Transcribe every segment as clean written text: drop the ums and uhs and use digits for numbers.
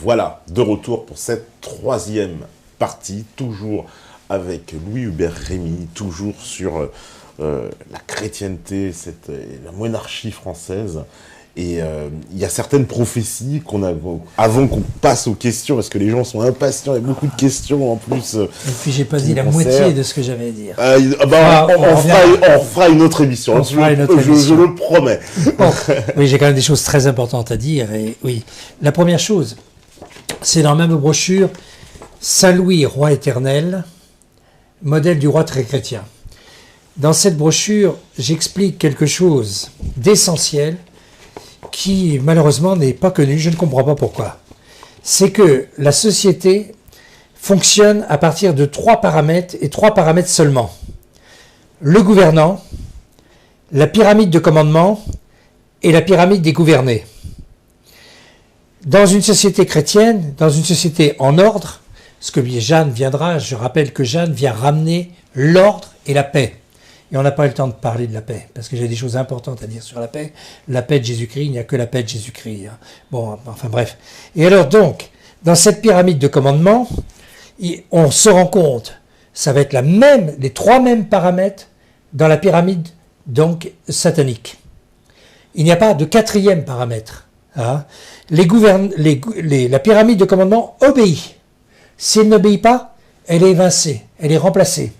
Voilà, de retour pour cette troisième partie, toujours avec Louis-Hubert Rémy, toujours sur la chrétienté, la monarchie française. Et il y a certaines prophéties avant qu'on passe aux questions, parce que les gens sont impatients, il y a beaucoup de questions en plus. Et puis j'ai pas dit la moitié de ce que j'avais à dire. On fera une autre émission, je le promets. Bon, oui, j'ai quand même des choses très importantes à dire. Et oui, la première chose, c'est dans la même brochure, Saint-Louis, roi éternel, modèle du roi très chrétien. Dans cette brochure, j'explique quelque chose d'essentiel qui malheureusement n'est pas connu, je ne comprends pas pourquoi. C'est que la société fonctionne à partir de 3 paramètres et 3 paramètres seulement. Le gouvernant, la pyramide de commandement et la pyramide des gouvernés. Dans une société chrétienne, dans une société en ordre, ce que Jeanne viendra, je rappelle que Jeanne vient ramener l'ordre et la paix. Et on n'a pas eu le temps de parler de la paix, parce que j'ai des choses importantes à dire sur la paix. La paix de Jésus-Christ, il n'y a que la paix de Jésus-Christ. Bon, enfin bref. Et alors donc, dans cette pyramide de commandement, on se rend compte, ça va être les 3 mêmes paramètres dans la pyramide donc satanique. Il n'y a pas de 4e paramètre. Hein. La pyramide de commandement obéit. Si elle n'obéit pas, elle est évincée, elle est remplacée.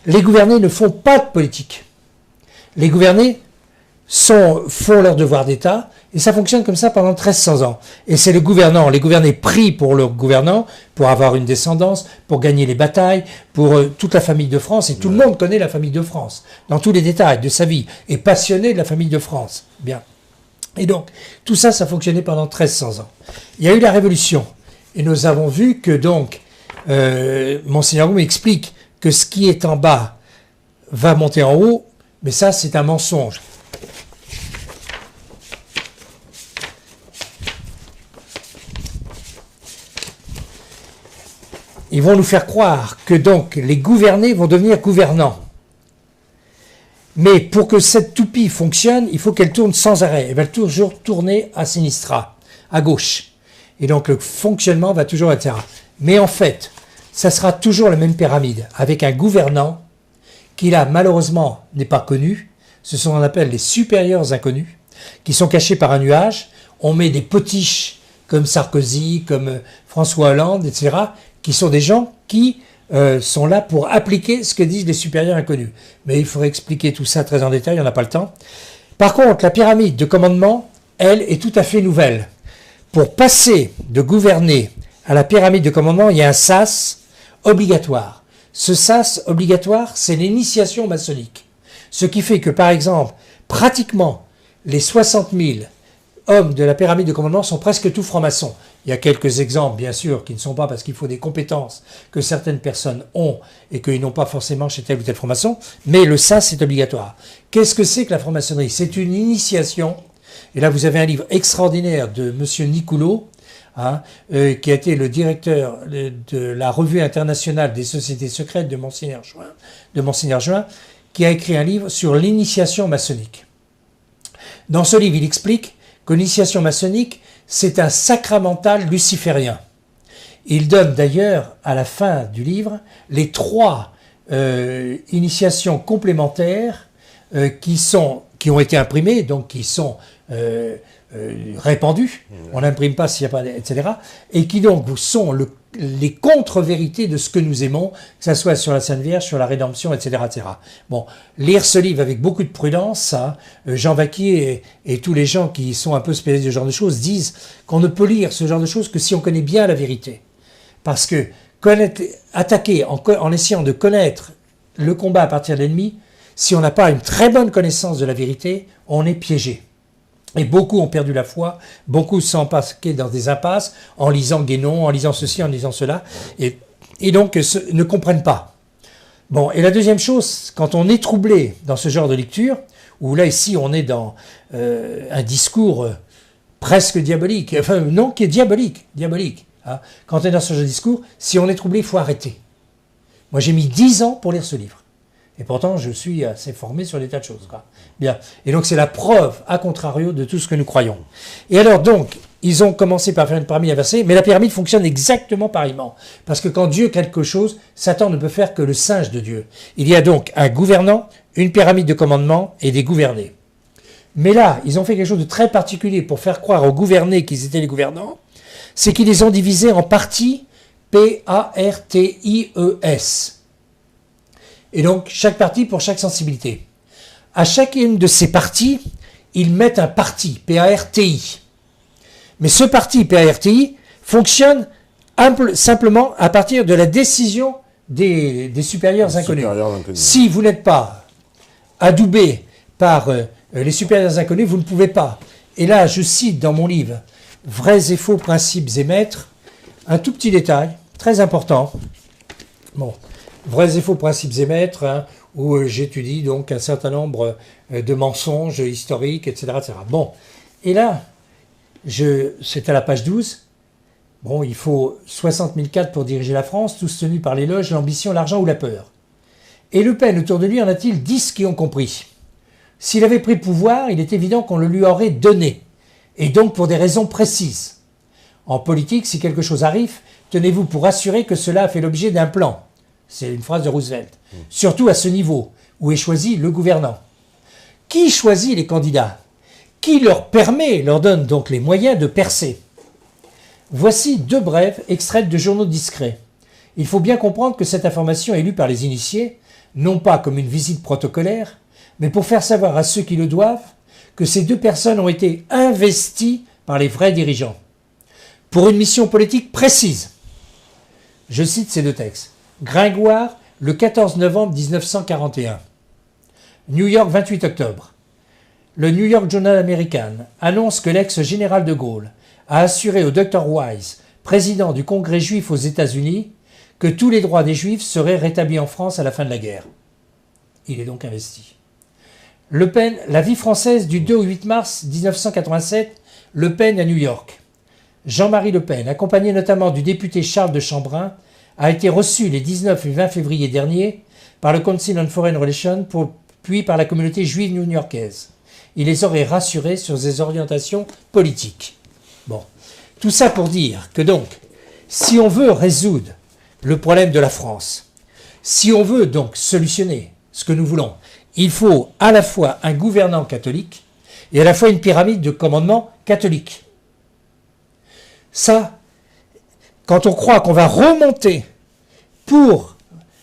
Les gouvernés ne font pas de politique. Les gouvernés font leur devoir d'État, et ça fonctionne comme ça pendant 1300 ans. Et c'est les gouvernés prient pour leurs gouvernants, pour avoir une descendance, pour gagner les batailles, pour toute la famille de France, et tout le monde connaît la famille de France, dans tous les détails de sa vie, est passionné de la famille de France. Bien. Et donc, tout ça, ça fonctionnait pendant 1300 ans. Il y a eu la Révolution, et nous avons vu que donc, Monseigneur Roux explique que ce qui est en bas va monter en haut, mais ça, c'est un mensonge. Ils vont nous faire croire que donc les gouvernés vont devenir gouvernants. Mais pour que cette toupie fonctionne, il faut qu'elle tourne sans arrêt. Elle va toujours tourner à sinistra, à gauche. Et donc le fonctionnement va toujours être ça. Mais en fait, ça sera toujours la même pyramide, avec un gouvernant qui là, malheureusement, n'est pas connu. Ce sont ce qu'on appelle les supérieurs inconnus, qui sont cachés par un nuage. On met des potiches comme Sarkozy, comme François Hollande, etc., qui sont des gens qui sont là pour appliquer ce que disent les supérieurs inconnus. Mais il faudrait expliquer tout ça très en détail, on n'a pas le temps. Par contre, la pyramide de commandement, elle, est tout à fait nouvelle. Pour passer de gouverner à la pyramide de commandement, il y a un sas obligatoire. Ce sas obligatoire, c'est l'initiation maçonnique. Ce qui fait que, par exemple, pratiquement les 60 000 hommes de la pyramide de commandement sont presque tous francs-maçons. Il y a quelques exemples, bien sûr, qui ne sont pas parce qu'il faut des compétences que certaines personnes ont et qu'ils n'ont pas forcément chez tel ou tel franc-maçon, mais le sas est obligatoire. Qu'est-ce que c'est que la franc-maçonnerie? C'est une initiation. Et là, vous avez un livre extraordinaire de M. Nicoulot, qui a été le directeur de la revue internationale des sociétés secrètes de Monseigneur Juin, qui a écrit un livre sur l'initiation maçonnique. Dans ce livre, il explique que l'initiation maçonnique, c'est un sacramental luciférien. Il donne d'ailleurs, à la fin du livre, les 3 initiations complémentaires qui ont été imprimées, donc qui sont répandues. On n'imprime pas s'il n'y a pas, etc. Et qui donc sont les contre-vérités de ce que nous aimons, que ce soit sur la Sainte Vierge, sur la rédemption, etc., etc. Bon, lire ce livre avec beaucoup de prudence, Jean Vaquier et tous les gens qui sont un peu spécialistes de ce genre de choses disent qu'on ne peut lire ce genre de choses que si on connaît bien la vérité. Parce que attaquer en essayant de connaître le combat à partir de l'ennemi, si on n'a pas une très bonne connaissance de la vérité, on est piégé. Et beaucoup ont perdu la foi, beaucoup sont embarqués dans des impasses en lisant Guénon, en lisant ceci, en lisant cela, et donc ne comprennent pas. Bon, et la deuxième chose, quand on est troublé dans ce genre de lecture, où là ici on est dans un discours presque diabolique, enfin non, qui est diabolique. Hein. Quand on est dans ce genre de discours, si on est troublé, il faut arrêter. Moi j'ai mis 10 ans pour lire ce livre. Et pourtant, je suis assez formé sur des tas de choses. Quoi. Bien. Et donc, c'est la preuve, à contrario, de tout ce que nous croyons. Et alors, donc, ils ont commencé par faire une pyramide inversée, mais la pyramide fonctionne exactement pareillement. Parce que quand Dieu crée quelque chose, Satan ne peut faire que le singe de Dieu. Il y a donc un gouvernant, une pyramide de commandement et des gouvernés. Mais là, ils ont fait quelque chose de très particulier pour faire croire aux gouvernés qu'ils étaient les gouvernants, c'est qu'ils les ont divisés en parties, P-A-R-T-I-E-S. Et donc, chaque partie pour chaque sensibilité. À chacune de ces parties, ils mettent un parti, P-A-R-T-I. Mais ce parti, P-A-R-T-I, fonctionne simplement à partir de la décision des supérieurs inconnus. Si vous n'êtes pas adoubé par les supérieurs inconnus, vous ne pouvez pas. Et là, je cite dans mon livre « Vrais et faux principes et maîtres », un tout petit détail, très important. Bon, « Vrais et faux principes et maîtres hein, », où j'étudie donc un certain nombre de mensonges historiques, etc. etc. Bon, et là, c'est à la page 12. Bon, il faut 60 000 cadres pour diriger la France, tous tenus par l'éloge, l'ambition, l'argent ou la peur. Et Le Pen, autour de lui, en a-t-il 10 qui ont compris? S'il avait pris pouvoir, il est évident qu'on le lui aurait donné, et donc pour des raisons précises. En politique, si quelque chose arrive, tenez-vous pour assurer que cela a fait l'objet d'un plan. C'est une phrase de Roosevelt. Surtout à ce niveau, où est choisi le gouvernant. Qui choisit les candidats? Qui leur donne donc les moyens de percer? Voici 2 brèves extraites de journaux discrets. Il faut bien comprendre que cette information est lue par les initiés, non pas comme une visite protocolaire, mais pour faire savoir à ceux qui le doivent que ces 2 personnes ont été investies par les vrais dirigeants, pour une mission politique précise. Je cite ces 2 textes. Gringoire, le 14 novembre 1941. New York, 28 octobre. Le New York Journal American annonce que l'ex-général de Gaulle a assuré au Dr Wise, président du Congrès juif aux États-Unis, que tous les droits des juifs seraient rétablis en France à la fin de la guerre. Il est donc investi. Le Pen, la vie française du 2 au 8 mars 1987, Le Pen à New York. Jean-Marie Le Pen, accompagné notamment du député Charles de Chambrun, a été reçu les 19 et 20 février dernier par le Council on Foreign Relations, puis par la communauté juive new-yorkaise. Il les aurait rassurés sur ses orientations politiques. Bon, tout ça pour dire que donc, si on veut résoudre le problème de la France, si on veut donc solutionner ce que nous voulons, il faut à la fois un gouvernant catholique et à la fois une pyramide de commandement catholique. Ça, quand on croit qu'on va remonter pour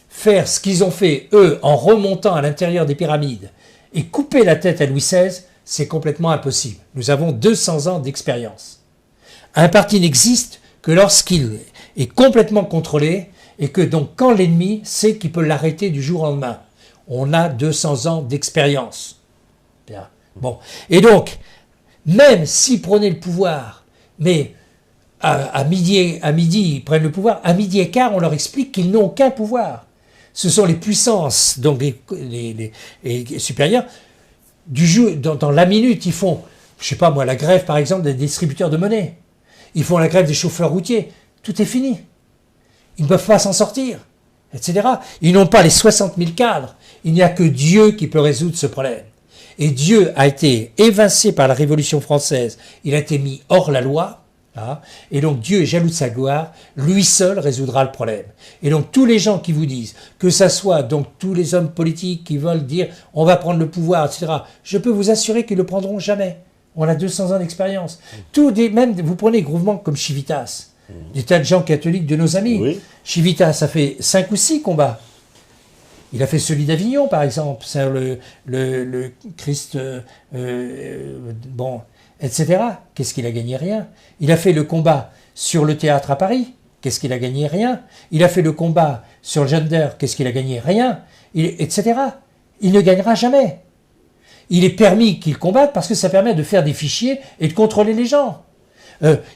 faire ce qu'ils ont fait, eux, en remontant à l'intérieur des pyramides et couper la tête à Louis XVI, c'est complètement impossible. Nous avons 200 ans d'expérience. Un parti n'existe que lorsqu'il est complètement contrôlé et que donc quand l'ennemi sait qu'il peut l'arrêter du jour au lendemain. On a 200 ans d'expérience. Bien. Bon. Et donc, même s'ils prenaient le pouvoir, mais à midi, ils prennent le pouvoir, à midi et quart, on leur explique qu'ils n'ont aucun pouvoir. Ce sont les puissances, donc les supérieures, du jour, dans la minute, ils font, je sais pas moi, la grève par exemple des distributeurs de monnaie. Ils font la grève des chauffeurs routiers. Tout est fini. Ils ne peuvent pas s'en sortir, etc. Ils n'ont pas les 60 000 cadres. Il n'y a que Dieu qui peut résoudre ce problème. Et Dieu a été évincé par la Révolution française. Il a été mis hors la loi. Hein, et donc Dieu est jaloux de sa gloire. Lui seul résoudra le problème. Et donc tous les gens qui vous disent, que ça soit donc tous les hommes politiques qui veulent dire on va prendre le pouvoir, etc. Je peux vous assurer qu'ils ne le prendront jamais. On a 200 ans d'expérience. Même vous prenez groupements comme Civitas, des tas de gens catholiques de nos amis. Oui. Civitas a fait 5 ou 6 combats. Il a fait celui d'Avignon, par exemple, c'est le Christ, bon, etc. Qu'est-ce qu'il a gagné? Rien. Il a fait le combat sur le théâtre à Paris. Qu'est-ce qu'il a gagné? Rien. Il a fait le combat sur le gender. Qu'est-ce qu'il a gagné? Rien. Etc. Il ne gagnera jamais. Il est permis qu'il combatte parce que ça permet de faire des fichiers et de contrôler les gens.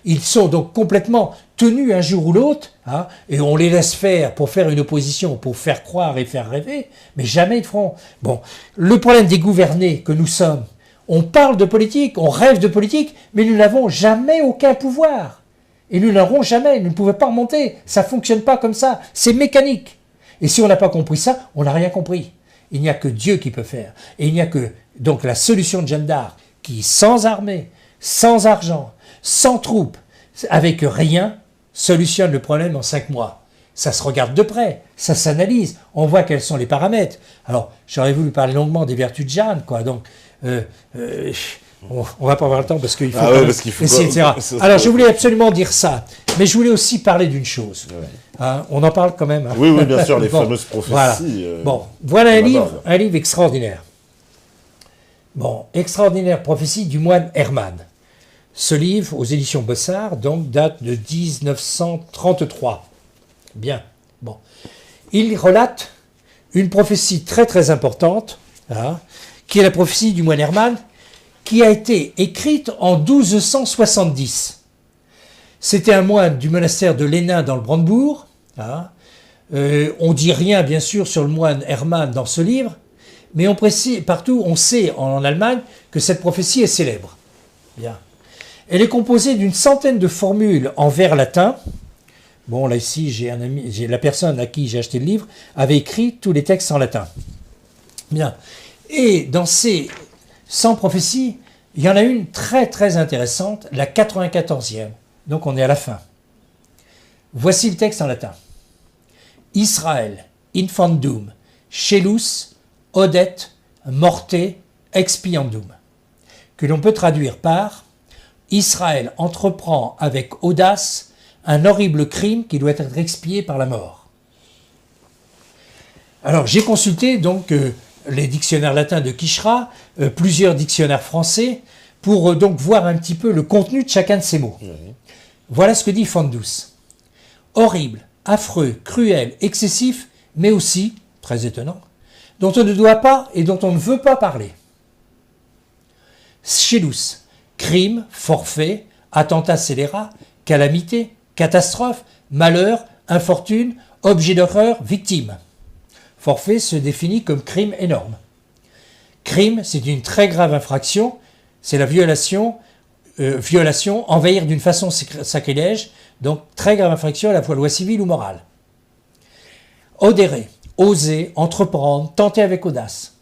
Ils sont donc complètement tenus un jour ou l'autre, hein, et on les laisse faire pour faire une opposition, pour faire croire et faire rêver, mais jamais ils feront. Bon, le problème des gouvernés que nous sommes, on parle de politique, on rêve de politique, mais nous n'avons jamais aucun pouvoir. Et nous n'aurons jamais, nous ne pouvons pas remonter. Ça ne fonctionne pas comme ça, c'est mécanique. Et si on n'a pas compris ça, on n'a rien compris. Il n'y a que Dieu qui peut faire. Et il n'y a que donc la solution de Jeanne d'Arc qui, sans armée, sans argent, sans troupes, avec rien, solutionne le problème en 5 mois. Ça se regarde de près, ça s'analyse, on voit quels sont les paramètres. Alors, j'aurais voulu parler longuement des vertus de Jeanne, quoi. Donc, on va pas avoir le temps parce qu'il faut, etc. Alors, je voulais absolument dire ça, mais je voulais aussi parler d'une chose. Ouais. Hein, on en parle quand même. Hein. Oui, oui, bien sûr, les bon, fameuses prophéties. Voilà, voilà un livre extraordinaire. Bon, extraordinaire prophétie du moine Hermann. Ce livre, aux éditions Bossard, donc, date de 1933. Bien. Bon. Il relate une prophétie très très importante, hein, qui est la prophétie du moine Hermann, qui a été écrite en 1270. C'était un moine du monastère de Lénin dans le Brandebourg. Hein. On dit rien, bien sûr, sur le moine Hermann dans ce livre, mais on précise, partout, on sait en Allemagne que cette prophétie est célèbre. Bien. Elle est composée d'une centaine de formules en vers latin. Bon, là ici, j'ai la personne à qui j'ai acheté le livre avait écrit tous les textes en latin. Bien. Et dans ces 100 prophéties, il y en a une très très intéressante, la 94e. Donc on est à la fin. Voici le texte en latin. Israël, infandum, celus, audet, morte, expiandum. Que l'on peut traduire par Israël entreprend avec audace un horrible crime qui doit être expié par la mort. Alors j'ai consulté donc les dictionnaires latins de Quichera, plusieurs dictionnaires français, pour donc voir un petit peu le contenu de chacun de ces mots. Oui. Voilà ce que dit Fandus. Horrible, affreux, cruel, excessif, mais aussi, très étonnant, dont on ne doit pas et dont on ne veut pas parler. Schelus, crime, forfait, attentat scélérat, calamité, catastrophe, malheur, infortune, objet d'horreur, victime. Forfait se définit comme crime énorme. Crime, c'est une très grave infraction, c'est la violation, envahir d'une façon sacrilège, donc très grave infraction à la fois loi civile ou morale. Odérer, oser, entreprendre, tenter avec audace.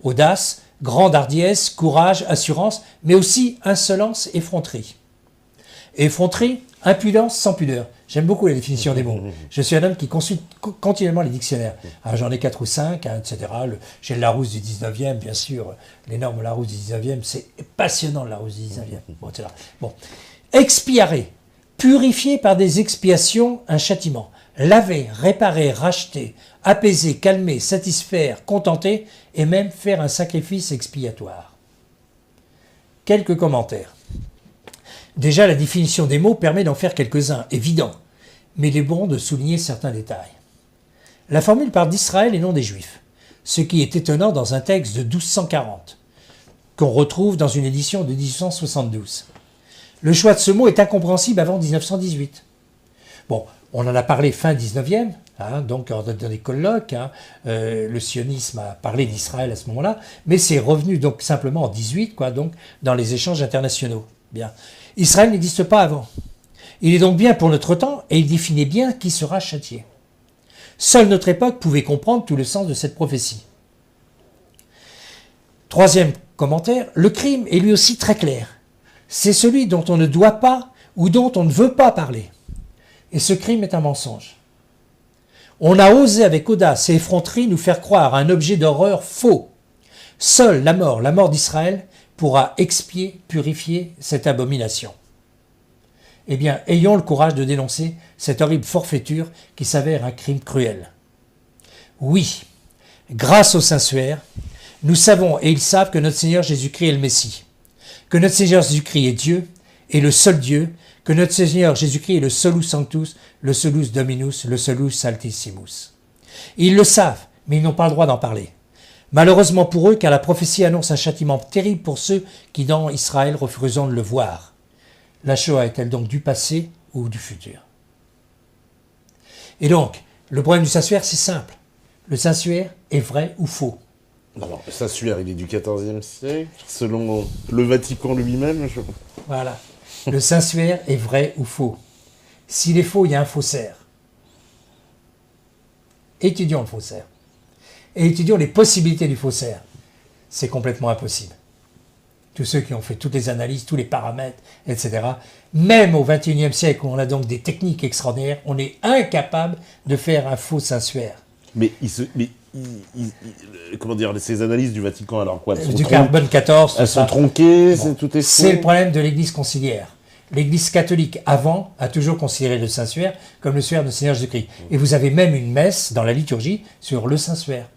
Audace, grande hardiesse, courage, assurance, mais aussi insolence, effronterie. Effronterie, impudence sans pudeur. J'aime beaucoup la définition des mots. Je suis un homme qui consulte continuellement les dictionnaires. J'en ai 4 ou 5, etc. J'ai le Larousse du 19e, bien sûr. L'énorme Larousse du 19e. C'est passionnant, le Larousse du 19e. Bon, etc. Bon. Expiarer. Purifier par des expiations un châtiment. Laver, réparer, racheter, apaiser, calmer, satisfaire, contenter et même faire un sacrifice expiatoire. Quelques commentaires. Déjà, la définition des mots permet d'en faire quelques-uns, évidents, mais il est bon de souligner certains détails. La formule part d'Israël et non des Juifs, ce qui est étonnant dans un texte de 1240, qu'on retrouve dans une édition de 1872. Le choix de ce mot est incompréhensible avant 1918. Bon, on en a parlé fin 19e, donc dans des colloques, le sionisme a parlé d'Israël à ce moment-là, mais c'est revenu donc simplement en 18, donc dans les échanges internationaux. Bien. Israël n'existe pas avant. Il est donc bien pour notre temps et il définit bien qui sera châtié. Seule notre époque pouvait comprendre tout le sens de cette prophétie. Troisième commentaire, le crime est lui aussi très clair. C'est celui dont on ne doit pas ou dont on ne veut pas parler. Et ce crime est un mensonge. On a osé avec audace et effronterie nous faire croire à un objet d'horreur faux. Seule la mort d'Israël, pourra expier, purifier cette abomination. Eh bien, ayons le courage de dénoncer cette horrible forfaiture qui s'avère un crime cruel. Oui, grâce au Saint-Suaire, nous savons et ils savent que notre Seigneur Jésus-Christ est le Messie, que notre Seigneur Jésus-Christ est Dieu, et le seul Dieu, que notre Seigneur Jésus-Christ est le solus sanctus, le solus dominus, le solus altissimus. Ils le savent, mais ils n'ont pas le droit d'en parler. Malheureusement pour eux, car la prophétie annonce un châtiment terrible pour ceux qui, dans Israël, refuseront de le voir. La Shoah est-elle donc du passé ou du futur? Et donc, le problème du Saint-Suaire, c'est simple. Le Saint-Suaire est vrai ou faux? Alors, le Saint-Suaire, il est du XIVe siècle, selon le Vatican lui-même. Voilà. Le Saint-Suaire est vrai ou faux? S'il est faux, il y a un faussaire. Étudions le faussaire. Et étudions les possibilités du faussaire. C'est complètement impossible. tous ceux qui ont fait toutes les analyses, tous les paramètres, etc. Même au XXIe siècle, où on a donc des techniques extraordinaires, on est incapable de faire un faux sensuaire. Comment dire, ces analyses du Vatican, alors quoi, Du carbone 14, elles sont tronquées, bon, tout est faux. C'est le problème de l'Église conciliaire. L'Église catholique, avant, a toujours considéré le Saint-Suaire comme le suaire de Seigneur Jésus-Christ. Et vous avez même une messe dans la liturgie sur le Saint-Suaire,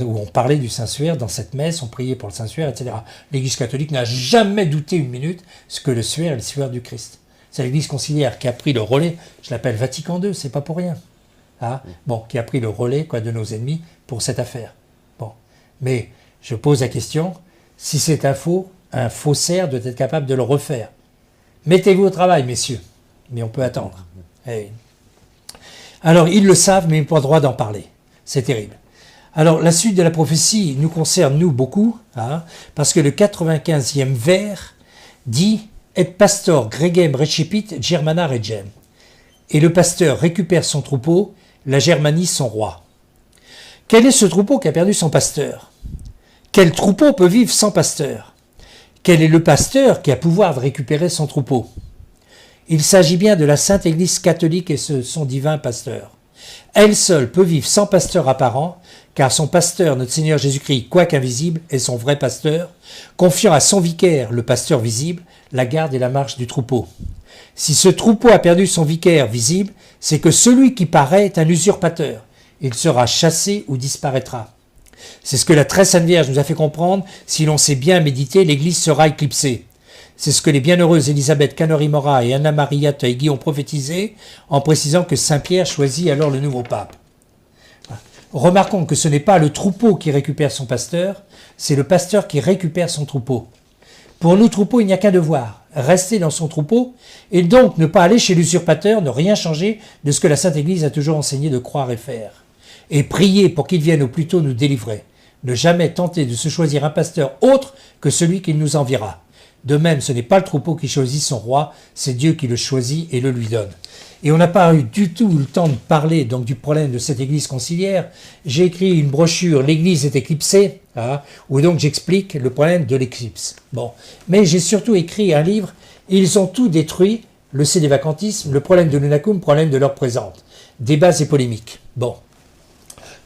où on parlait du Saint-Suaire dans cette messe, on priait pour le Saint-Suaire, etc. L'Église catholique n'a jamais douté une minute ce que le suaire est le suaire du Christ. C'est l'Église conciliaire qui a pris le relais, je l'appelle Vatican II, c'est pas pour rien. Bon, qui a pris le relais de nos ennemis pour cette affaire. Bon, mais je pose la question, si c'est un faussaire doit être capable de le refaire. Mettez-vous au travail, messieurs, mais on peut attendre. Alors, ils le savent, mais ils n'ont pas le droit d'en parler. C'est terrible. Alors, la suite de la prophétie nous concerne, nous, beaucoup, parce que le 95e vers dit « Et pastor gregem recepit Germana regem » et le pasteur récupère son troupeau, la Germanie son roi. Quel est ce troupeau qui a perdu son pasteur? Quel troupeau peut vivre sans pasteur? Quel est le pasteur qui a pouvoir de récupérer son troupeau? Il s'agit bien de la Sainte Église catholique et son divin pasteur. Elle seule peut vivre sans pasteur apparent, car son pasteur, notre Seigneur Jésus-Christ, quoique invisible, est son vrai pasteur, confiant à son vicaire, le pasteur visible, la garde et la marche du troupeau. Si ce troupeau a perdu son vicaire visible, c'est que celui qui paraît est un usurpateur. Il sera chassé ou disparaîtra. C'est ce que la très sainte Vierge nous a fait comprendre. Si l'on sait bien méditer, l'Église sera éclipsée. C'est ce que les bienheureuses Élisabeth Canori-Mora et Anna Maria Taigi ont prophétisé en précisant que Saint Pierre choisit alors le nouveau pape. Remarquons que ce n'est pas le troupeau qui récupère son pasteur, c'est le pasteur qui récupère son troupeau. Pour nous, troupeau, il n'y a qu'un devoir, rester dans son troupeau, et donc ne pas aller chez l'usurpateur, ne rien changer de ce que la Sainte Église a toujours enseigné de croire et faire. Et prier pour qu'il vienne au plus tôt nous délivrer. Ne jamais tenter de se choisir un pasteur autre que celui qu'il nous enviera. De même, ce n'est pas le troupeau qui choisit son roi, c'est Dieu qui le choisit et le lui donne. Et on n'a pas eu du tout le temps de parler donc du problème de cette église conciliaire. J'ai écrit une brochure, l'église est éclipsée, où donc j'explique le problème de l'éclipse. Bon, mais j'ai surtout écrit un livre, ils ont tout détruit, le sédévacantisme, le problème de l'Unacum, le problème de l'heure présente, débats et polémiques. Bon,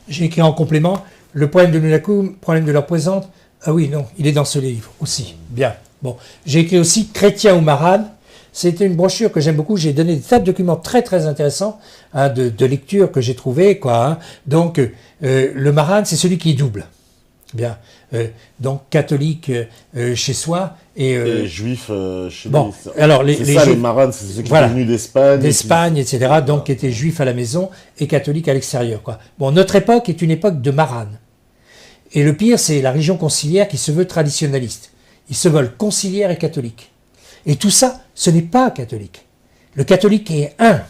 j'ai écrit en complément, le problème de l'Unacum, problème de l'heure présente, ah oui, non, il est dans ce livre aussi, bien. Bon, j'ai écrit aussi Chrétien ou Marane. C'était une brochure que j'aime beaucoup. J'ai donné des tas de documents très très intéressants de lecture que j'ai trouvé Donc le Marane, c'est celui qui est double. Bien. Donc catholique chez soi et juif chez bon. lui. Alors les Maranes, c'est ceux qui sont venus d'Espagne. D'Espagne, etc. Donc qui étaient juifs à la maison et catholiques à l'extérieur. Bon, notre époque est une époque de Marane. Et le pire, c'est la religion conciliaire qui se veut traditionnaliste. Ils se veulent conciliaires et catholiques. Et tout ça, ce n'est pas catholique. Le catholique est un.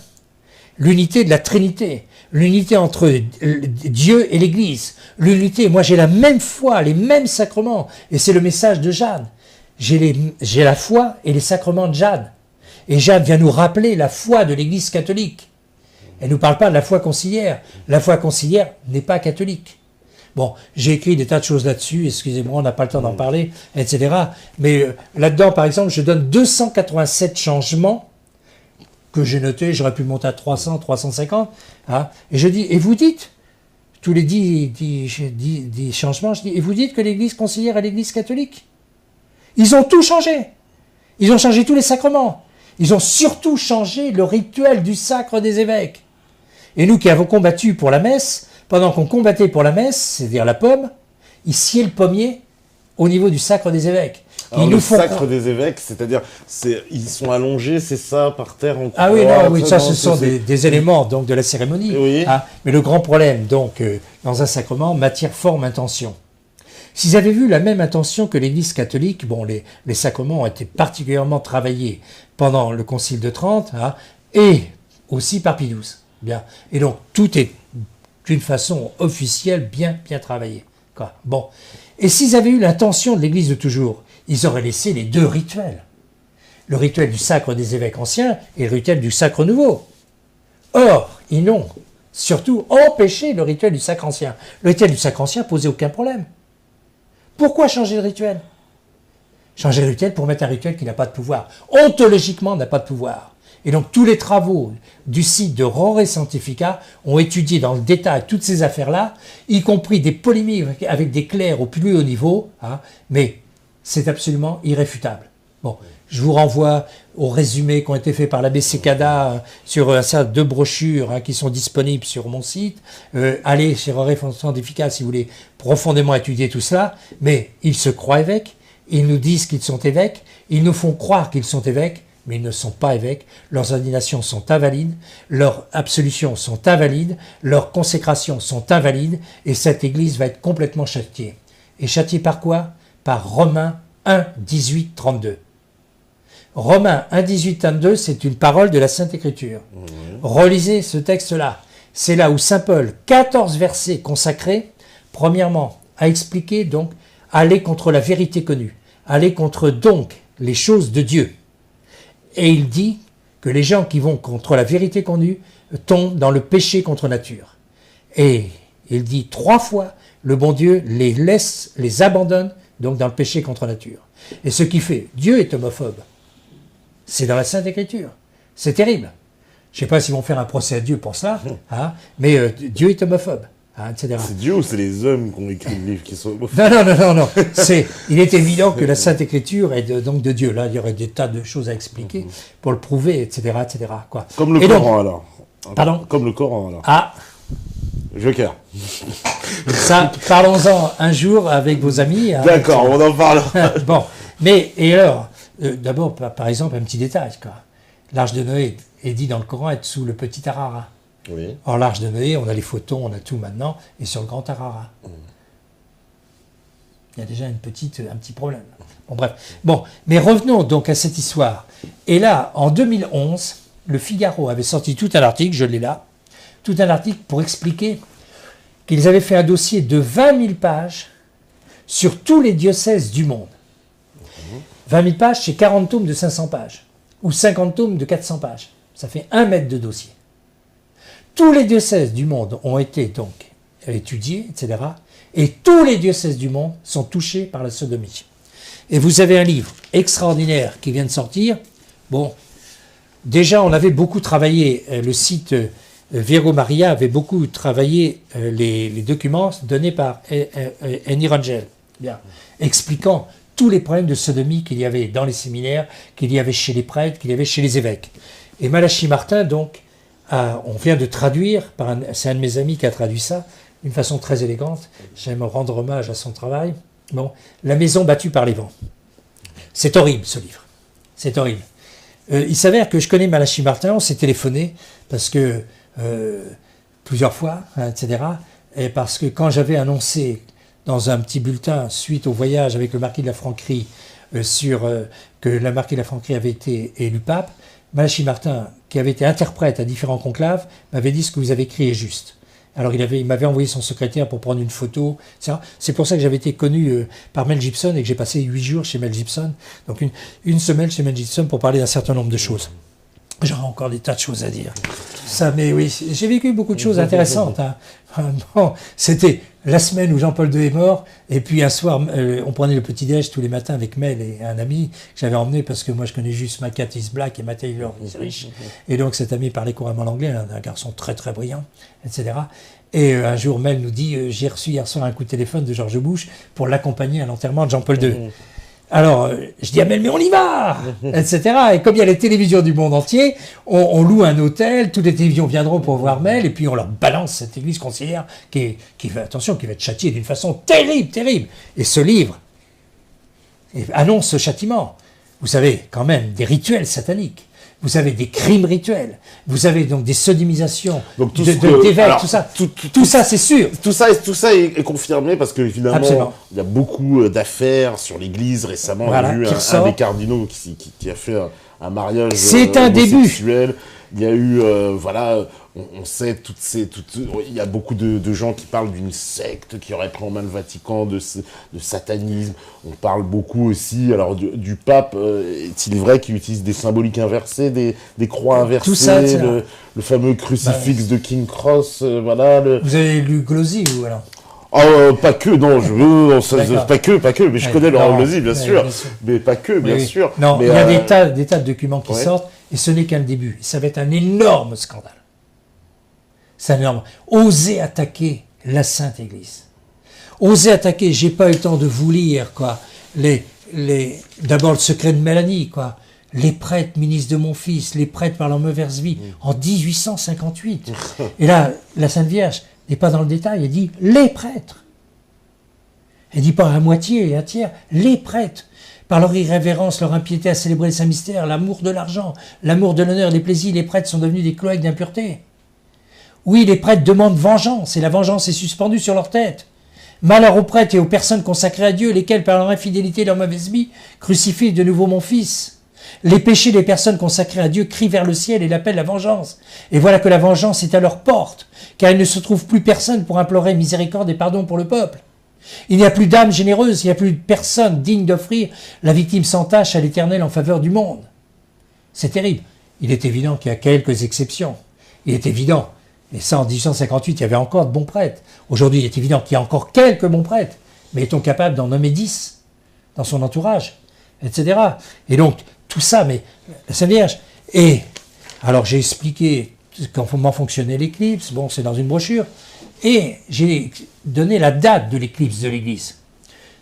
L'unité de la Trinité. L'unité entre Dieu et l'Église. L'unité, moi j'ai la même foi, les mêmes sacrements. Et c'est le message de Jeanne. J'ai la foi et les sacrements de Jeanne. Et Jeanne vient nous rappeler la foi de l'Église catholique. Elle ne nous parle pas de la foi conciliaire. La foi conciliaire n'est pas catholique. Bon, j'ai écrit des tas de choses là-dessus, excusez-moi, on n'a pas le temps d'en parler, etc. Mais là-dedans, par exemple, je donne 287 changements que j'ai notés, j'aurais pu monter à 300, 350, et je dis, et vous dites, tous les 10 changements, je dis, et vous dites que l'Église conciliaire est l'Église catholique? Ils ont tout changé. Ils ont changé tous les sacrements. Ils ont surtout changé le rituel du sacre des évêques. Et nous qui avons combattu pour la messe, pendant qu'on combattait pour la messe, c'est-à-dire la pomme, ils sciaient le pommier au niveau du sacre des évêques. Alors le sacre des évêques, c'est-à-dire, ils sont allongés, c'est ça, par terre en croix. Ah oui, non, oui, ça, ce sont des éléments donc de la cérémonie. Oui. Mais le grand problème, donc, dans un sacrement, matière, forme, intention. S'ils avaient vu la même intention que l'Église catholique, bon, les sacrements ont été particulièrement travaillés pendant le Concile de Trente, et aussi par Pie XII. Bien. Et donc, tout est d'une façon officielle bien travaillée. Bon. Et s'ils avaient eu l'intention de l'Église de toujours, ils auraient laissé les deux rituels. Le rituel du sacre des évêques anciens et le rituel du sacre nouveau. Or, ils n'ont surtout empêché le rituel du sacre ancien. Le rituel du sacre ancien posait aucun problème. Pourquoi changer de rituel? Changer le rituel pour mettre un rituel qui n'a pas de pouvoir. Ontologiquement, n'a pas de pouvoir. Et donc, tous les travaux du site de Rore Scientifica ont étudié dans le détail toutes ces affaires-là, y compris des polémiques avec des clercs au plus haut niveau, hein, mais c'est absolument irréfutable. Bon, je vous renvoie aux résumés qui ont été faits par l'abbé Secada sur un certain nombre de brochures qui sont disponibles sur mon site. Allez chez Rore Scientifica si vous voulez profondément étudier tout cela, mais ils se croient évêques, ils nous disent qu'ils sont évêques, ils nous font croire qu'ils sont évêques, mais ils ne sont pas évêques, leurs ordinations sont invalides, leurs absolutions sont invalides, leurs consécrations sont invalides, et cette Église va être complètement châtiée. Et châtiée par quoi? Par Romains 1, 18, 32. Romains 1, 18, 32, c'est une parole de la Sainte Écriture. Relisez ce texte-là. C'est là où Saint Paul, 14 versets consacrés, premièrement, a expliqué donc, aller contre la vérité connue, aller contre donc les choses de Dieu. Et il dit que les gens qui vont contre la vérité connue tombent dans le péché contre nature. Et il dit 3 fois, le bon Dieu les laisse, les abandonne, donc dans le péché contre nature. Et ce qui fait, Dieu est homophobe. C'est dans la Sainte Écriture. C'est terrible. Je ne sais pas s'ils vont faire un procès à Dieu pour cela, hein, mais Dieu est homophobe. Etc. C'est Dieu ou c'est les hommes qui ont écrit le livre qui sont homophobes? Non. Il est évident que la Sainte Écriture est donc de Dieu. Là, il y aurait des tas de choses à expliquer pour le prouver, etc. Quoi. Comme le Coran, alors. Pardon? Comme le Coran, alors. Ah, Joker. ça, parlons-en un jour avec vos amis. D'accord, on en parle. Bon, mais, et alors, d'abord, par exemple, un petit détail, quoi. L'arche de Noé est dit dans le Coran être sous le petit Arara. Oui. Or, l'arche de Noé, on a les photos, on a tout maintenant, et sur le grand Arara. Il y a déjà un petit problème. Bon, bref. Bon, mais revenons donc à cette histoire. Et là, en 2011, le Figaro avait sorti tout un article, je l'ai là, tout un article pour expliquer qu'ils avaient fait un dossier de 20 000 pages sur tous les diocèses du monde. 20 000 pages, c'est 40 tomes de 500 pages, ou 50 tomes de 400 pages. Ça fait 1 mètre de dossier. Tous les diocèses du monde ont été donc étudiés, etc. Et tous les diocèses du monde sont touchés par la sodomie. Et vous avez un livre extraordinaire qui vient de sortir. Bon, déjà on avait beaucoup travaillé, le site Vero Maria avait beaucoup travaillé les documents donnés par Eni Rangel, bien, expliquant tous les problèmes de sodomie qu'il y avait dans les séminaires, qu'il y avait chez les prêtres, qu'il y avait chez les évêques. Et Malachi Martin, donc, on vient de traduire, c'est un de mes amis qui a traduit ça, d'une façon très élégante, j'aime rendre hommage à son travail. Bon, La maison battue par les vents. C'est horrible ce livre, c'est horrible. Il s'avère que je connais Malachi Martin, on s'est téléphoné, parce que, plusieurs fois, etc. Et parce que quand j'avais annoncé dans un petit bulletin, suite au voyage avec le marquis de la Franquerie, que le marquis de la Franquerie avait été élu pape, Malachi Martin, qui avait été interprète à différents conclaves, m'avait dit ce que vous avez écrit est juste. Alors il m'avait envoyé son secrétaire pour prendre une photo, etc. C'est pour ça que j'avais été connu par Mel Gibson et que j'ai passé 8 jours chez Mel Gibson, donc une semaine chez Mel Gibson pour parler d'un certain nombre de choses. J'aurais encore des tas de choses à dire. Ça, mais oui, j'ai vécu beaucoup de choses intéressantes. Bon, c'était la semaine où Jean-Paul II est mort, et puis un soir, on prenait le petit-déj tous les matins avec Mel et un ami que j'avais emmené parce que moi je connais juste My Cat is Black et My Taylor is Rich. Et donc cet ami parlait couramment l'anglais, un garçon très très brillant, etc. Et un jour, Mel nous dit j'ai reçu hier soir un coup de téléphone de George Bush pour l'accompagner à l'enterrement de Jean-Paul II. Alors, je dis à Mel, mais on y va, etc. Et comme il y a les télévisions du monde entier, on loue un hôtel, toutes les télévisions viendront pour voir Mel, et puis on leur balance cette église conciliaire qui va être châtiée d'une façon terrible, terrible. Et ce livre annonce ce châtiment. Vous savez, quand même, des rituels sataniques. Vous avez des crimes rituels. Vous avez donc des sodomisations d'évêques, tout ça. Tout ça, c'est sûr. Tout ça est confirmé parce que, évidemment, il y a beaucoup d'affaires sur l'Église. Récemment, on a vu un des cardinaux qui a fait un mariage c'est un début. Il y a eu, on sait il y a beaucoup de gens qui parlent d'une secte qui aurait pris en main le Vatican, de satanisme. On parle beaucoup aussi, alors du pape, est-il vrai qu'il utilise des symboliques inversées, des croix inversées, tout ça, le fameux crucifix de King Cross, voilà. Vous avez lu Glosy, vous, alors? Pas que, non, pas que, mais je connais Laurent Blasi, bien sûr. Mais pas que, bien sûr. Non, mais il y a des tas de documents qui sortent, et ce n'est qu'un début. Ça va être un énorme scandale. C'est énorme. Oser attaquer la Sainte Église. Oser attaquer, j'ai pas eu le temps de vous lire, quoi. D'abord le secret de Mélanie, quoi. Les prêtres ministres de mon fils, les prêtres par leur mauvaise vie, en 1858. Et là, la Sainte Vierge n'est pas dans le détail, elle dit les prêtres. Elle dit pas à moitié et un tiers, les prêtres. Par leur irrévérence, leur impiété à célébrer les saints mystères, l'amour de l'argent, l'amour de l'honneur et des plaisirs, les prêtres sont devenus des cloaques d'impureté. Oui, les prêtres demandent vengeance, et la vengeance est suspendue sur leur tête. Malheur aux prêtres et aux personnes consacrées à Dieu, lesquelles, par leur infidélité et leur mauvaise vie, crucifient de nouveau mon fils. Les péchés des personnes consacrées à Dieu crient vers le ciel et l'appellent la vengeance. Et voilà que la vengeance est à leur porte, car il ne se trouve plus personne pour implorer miséricorde et pardon pour le peuple. Il n'y a plus d'âme généreuse, il n'y a plus de personne digne d'offrir la victime sans tache à l'Éternel en faveur du monde. C'est terrible. Il est évident qu'il y a quelques exceptions. Il est évident. Et ça, en 1858, il y avait encore de bons prêtres. Aujourd'hui, il est évident qu'il y a encore quelques bons prêtres. Mais est-on capable d'en nommer 10 dans son entourage, etc. Et donc, tout ça, mais la Sainte Vierge. Et alors, j'ai expliqué comment fonctionnait l'éclipse. Bon, c'est dans une brochure. Et j'ai donné la date de l'éclipse de l'Église,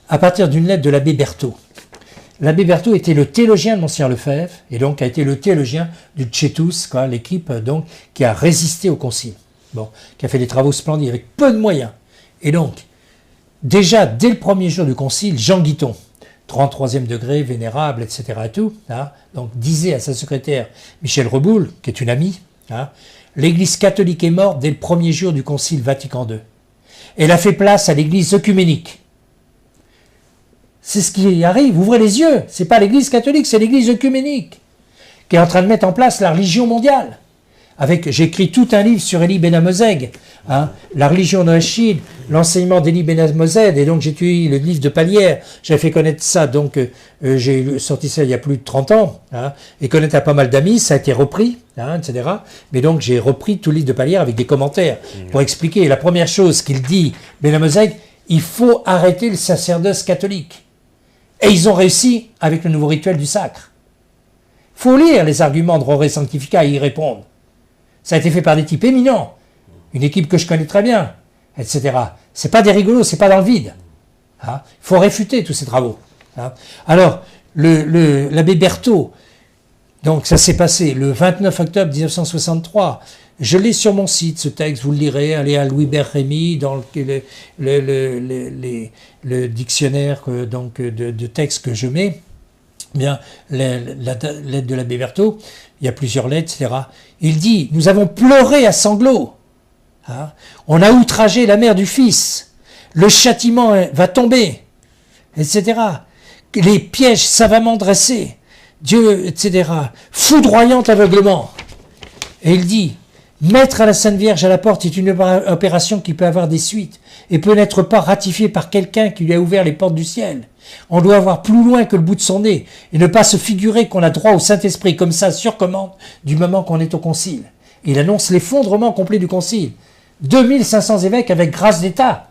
à partir d'une lettre de l'abbé Berthaud. L'abbé Berthaud était le théologien de Monseigneur Lefebvre, et donc a été le théologien du Tchetus, l'équipe donc qui a résisté au concile, qui a fait des travaux splendides avec peu de moyens. Et donc, déjà dès le premier jour du concile, Jean Guiton, 33e degré, vénérable, etc. et tout, donc disait à sa secrétaire Michel Reboul, qui est une amie, l'Église catholique est morte dès le premier jour du concile Vatican II. Elle a fait place à l'Église œcuménique. C'est ce qui arrive, ouvrez les yeux. C'est pas l'Église catholique, c'est l'Église œcuménique qui est en train de mettre en place la religion mondiale. J'ai écrit tout un livre sur Élie Ben Amozeg, la religion de Achille, l'enseignement d'Élie Ben Amozeg, et donc j'ai étudié le livre de Palière. J'avais fait connaître ça, donc j'ai sorti ça il y a plus de 30 ans, et connaître à pas mal d'amis, ça a été repris, etc. Mais donc j'ai repris tout le livre de Palière avec des commentaires pour expliquer. La première chose qu'il dit, Ben Amozeg, il faut arrêter le sacerdoce catholique. Et ils ont réussi avec le nouveau rituel du sacre. Il faut lire les arguments de Roré Sanctifica et y répondre. Ça a été fait par des types éminents, une équipe que je connais très bien, etc. C'est pas des rigolos, c'est pas dans le vide. Il faut réfuter tous ces travaux. Alors, l'abbé Berthaud, donc ça s'est passé le 29 octobre 1963. Je l'ai sur mon site, ce texte, vous le lirez, allez à Louis-Hubert Rémy, dans le dictionnaire de textes que je mets, bien, la lettre de l'abbé Berthaud, il y a plusieurs lettres, etc. Il dit, nous avons pleuré à sanglots, on a outragé la mère du fils, le châtiment va tomber, etc. Les pièges savamment dressés, Dieu, etc. Foudroyant aveuglement. Et il dit, mettre à la Sainte Vierge à la porte est une opération qui peut avoir des suites et peut n'être pas ratifiée par quelqu'un qui lui a ouvert les portes du ciel. On doit avoir plus loin que le bout de son nez et ne pas se figurer qu'on a droit au Saint-Esprit comme ça sur commande du moment qu'on est au concile. Il annonce l'effondrement complet du concile. 2500 évêques avec grâce d'État.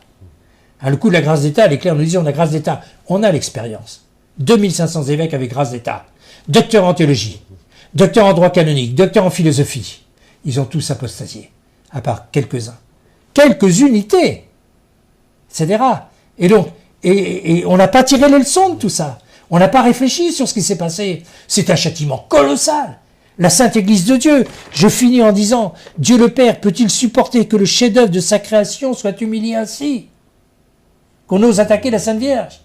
Le coup de la grâce d'État, les clercs nous disent on a grâce d'État. On a l'expérience. 2500 évêques avec grâce d'État. Docteur en théologie, docteur en droit canonique, docteur en philosophie. Ils ont tous apostasié, à part quelques-uns. Quelques unités, etc. Et donc, et on n'a pas tiré les leçons de tout ça. On n'a pas réfléchi sur ce qui s'est passé. C'est un châtiment colossal. La Sainte Église de Dieu. Je finis en disant, Dieu le Père peut-il supporter que le chef-d'œuvre de sa création soit humilié ainsi? Qu'on ose attaquer la Sainte Vierge,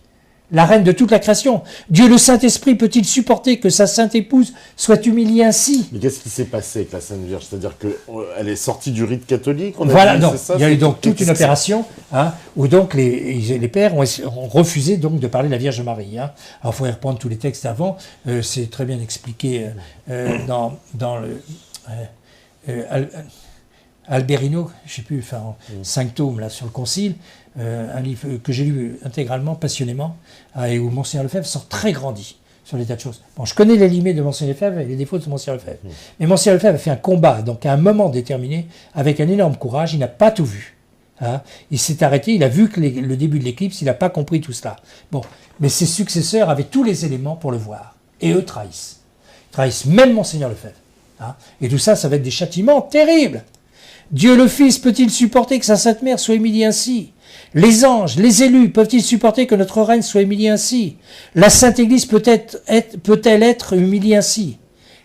la reine de toute la création. Dieu le Saint-Esprit peut-il supporter que sa sainte épouse soit humiliée ainsi? Mais qu'est-ce qui s'est passé avec la Sainte Vierge? C'est-à-dire qu'elle est sortie du rite catholique? Voilà, donc, il y a eu donc toute une opération où donc les pères ont refusé donc de parler de la Vierge Marie. Alors, il faut y reprendre tous les textes avant. C'est très bien expliqué dans le... Alberino, je ne sais plus, en 5 tomes là, sur le Concile, un livre que j'ai lu intégralement, passionnément, et où Monseigneur Lefebvre sort très grandi sur les tas de choses. Bon, je connais les limites de Monseigneur Lefebvre et les défauts de Monseigneur Lefebvre. Mais Monseigneur Lefebvre a fait un combat, donc à un moment déterminé, avec un énorme courage, il n'a pas tout vu. Hein. Il s'est arrêté, il a vu que le début de l'éclipse, il n'a pas compris tout cela. Bon, mais ses successeurs avaient tous les éléments pour le voir. Et eux trahissent. Ils trahissent même Monseigneur Lefebvre. Hein. Et tout ça, ça va être des châtiments terribles. Dieu le Fils peut-il supporter que sa Sainte Mère soit humiliée ainsi? Les anges, les élus, peuvent-ils supporter que notre reine soit humiliée ainsi? La Sainte Église peut-elle être humiliée ainsi?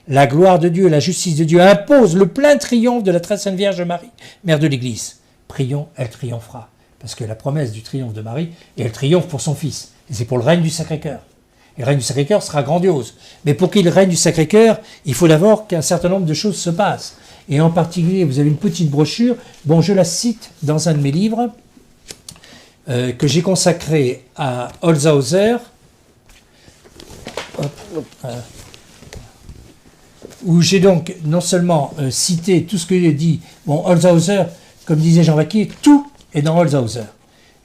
La gloire de Dieu, la justice de Dieu impose le plein triomphe de la très sainte Vierge Marie, Mère de l'Église. Prions, elle triomphera. Parce que la promesse du triomphe de Marie, et elle triomphe pour son Fils. Et c'est pour le règne du Sacré-Cœur. Et le règne du Sacré-Cœur sera grandiose. Mais pour qu'il règne du Sacré-Cœur, il faut d'abord qu'un certain nombre de choses se passent. Et en particulier, vous avez une petite brochure, bon, je la cite dans un de mes livres, que j'ai consacré à Holzhauser, où j'ai donc non seulement cité tout ce que j'ai dit, bon, Holzhauser, comme disait Jean Vaquier, tout est dans Holzhauser.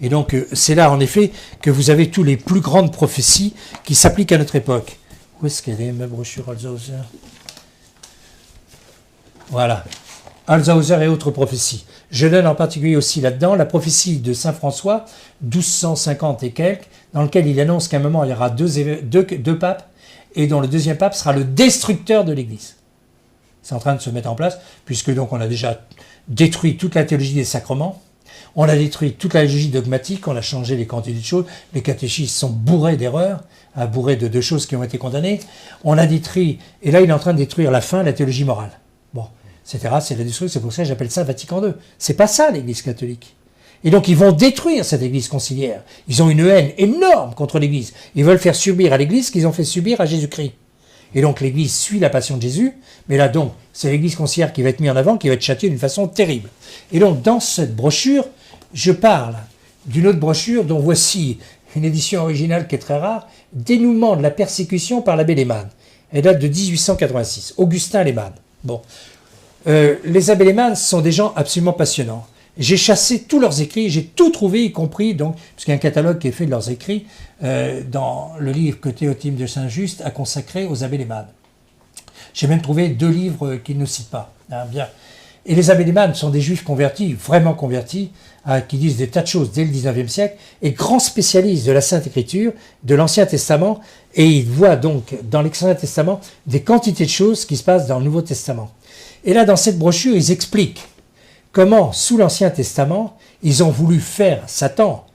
Et donc, c'est là, en effet, que vous avez tous les plus grandes prophéties qui s'appliquent à notre époque. Où est-ce qu'elle est, ma brochure Holzhauser? Voilà. Holzhauser et autres prophéties. Je donne en particulier aussi là-dedans la prophétie de Saint François, 1250 et quelques, dans lequel il annonce qu'à un moment, il y aura deux papes, et dont le deuxième pape sera le destructeur de l'Église. C'est en train de se mettre en place, puisque donc on a déjà détruit toute la théologie des sacrements, on a détruit toute la logique dogmatique, on a changé les quantités de choses, les catéchismes sont bourrés d'erreurs, bourrés de choses qui ont été condamnées, on a détruit, et là il est en train de détruire la fin, la théologie morale. Bon, etc., c'est la destruction, c'est pour ça que j'appelle ça Vatican II. C'est pas ça l'Église catholique. Et donc ils vont détruire cette Église conciliaire. Ils ont une haine énorme contre l'Église. Ils veulent faire subir à l'Église ce qu'ils ont fait subir à Jésus-Christ. Et donc l'Église suit la passion de Jésus, mais là donc, c'est l'Église conciliaire qui va être mise en avant, qui va être châtiée d'une façon terrible. Et donc dans cette brochure, je parle d'une autre brochure dont voici une édition originale qui est très rare, Dénouement de la persécution par l'abbé Lehmann. Elle date de 1886, Augustin Lehmann. Bon, les abbés Lehmann sont des gens absolument passionnants. J'ai chassé tous leurs écrits, j'ai tout trouvé, y compris, donc, parce qu'il y a un catalogue qui est fait de leurs écrits, dans le livre que Théotime de Saint-Just a consacré aux abbés Lehmann. J'ai même trouvé 2 livres qu'il ne cite pas. Hein, bien. Et les abbés Lehmann sont des juifs convertis, vraiment convertis, qui disent des tas de choses dès le 19e siècle, et grands spécialistes de la Sainte Écriture, de l'Ancien Testament, et ils voient donc dans l'Ancien Testament des quantités de choses qui se passent dans le Nouveau Testament. Et là, dans cette brochure, ils expliquent comment, sous l'Ancien Testament, ils ont voulu faire, Satan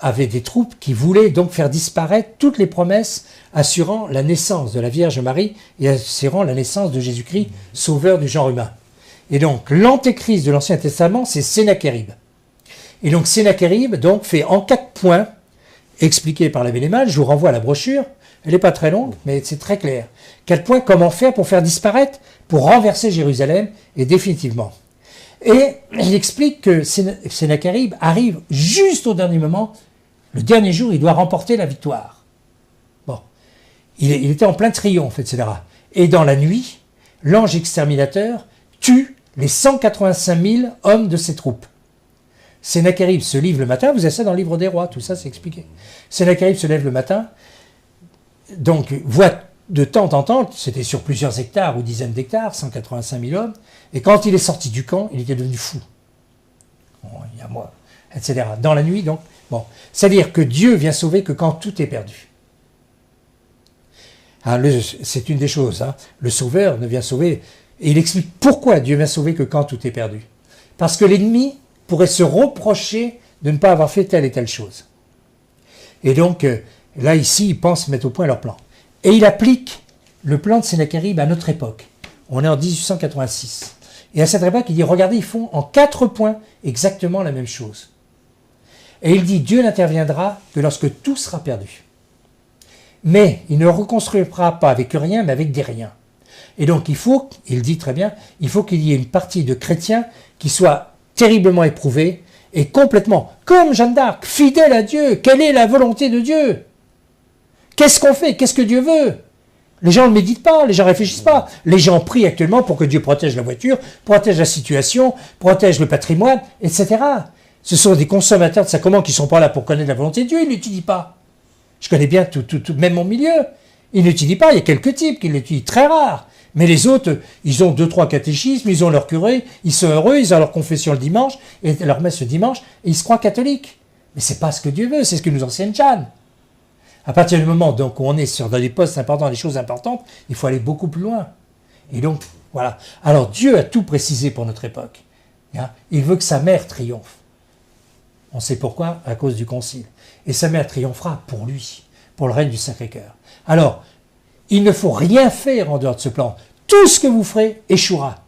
avait des troupes qui voulaient donc faire disparaître toutes les promesses assurant la naissance de la Vierge Marie et assurant la naissance de Jésus-Christ, sauveur du genre humain. Et donc, l'antéchrist de l'Ancien Testament, c'est Sennacherib. Et donc, Sennacherib donc, fait en 4 points, expliqués par l'abbé Lehmann, je vous renvoie à la brochure, elle n'est pas très longue, mais c'est très clair. 4 points, comment faire pour faire disparaître, pour renverser Jérusalem, et définitivement. Et il explique que Sennacherib arrive juste au dernier moment, le dernier jour, il doit remporter la victoire. Bon, il était en plein triomphe, etc. Et dans la nuit, l'ange exterminateur tue les 185 000 hommes de ses troupes. Sennacherib se lève le matin, vous avez ça dans le livre des rois, tout ça c'est expliqué. Sennacherib se lève le matin, donc voit de temps en temps, c'était sur plusieurs hectares ou dizaines d'hectares, 185 000 hommes, et quand il est sorti du camp, il était devenu fou. Bon, il y a moi, etc. Dans la nuit, donc, bon. C'est-à-dire que Dieu vient sauver que quand tout est perdu. Hein, c'est une des choses. Hein. Le Sauveur ne vient sauver, et il explique pourquoi Dieu vient sauver que quand tout est perdu. Parce que l'ennemi pourrait se reprocher de ne pas avoir fait telle et telle chose. Et donc, là, ici, ils pensent mettre au point leur plan. Et il applique le plan de Sennacherib à notre époque. On est en 1886. Et à cette époque, il dit, regardez, ils font en 4 points exactement la même chose. Et il dit, Dieu n'interviendra que lorsque tout sera perdu. Mais il ne reconstruira pas avec rien, mais avec des riens. Et donc, il dit très bien, il faut qu'il y ait une partie de chrétiens qui soit terriblement éprouvée et complètement, comme Jeanne d'Arc, fidèle à Dieu. Quelle est la volonté de Dieu? Qu'est-ce qu'on fait? Qu'est-ce que Dieu veut? Les gens ne méditent pas, les gens ne réfléchissent pas. Les gens prient actuellement pour que Dieu protège la voiture, protège la situation, protège le patrimoine, etc. Ce sont des consommateurs de sacrements qui ne sont pas là pour connaître la volonté de Dieu, ils ne l'étudient pas. Je connais bien même mon milieu. Ils n'étudient pas, il y a quelques types qui l'étudient, très rares. Mais les autres, ils ont 2-3 catéchismes, ils ont leur curé, ils sont heureux, ils ont leur confession le dimanche, et leur messe le dimanche, et ils se croient catholiques. Mais c'est pas ce que Dieu veut, c'est ce que nous enseigne Jeanne. À partir du moment donc, où on est dans des postes importants, des choses importantes, il faut aller beaucoup plus loin. Et donc, voilà. Alors Dieu a tout précisé pour notre époque. Hein. Il veut que sa mère triomphe. On sait pourquoi, à cause du concile. Et sa mère triomphera pour lui, pour le règne du Sacré-Cœur. Alors, il ne faut rien faire en dehors de ce plan. Tout ce que vous ferez échouera.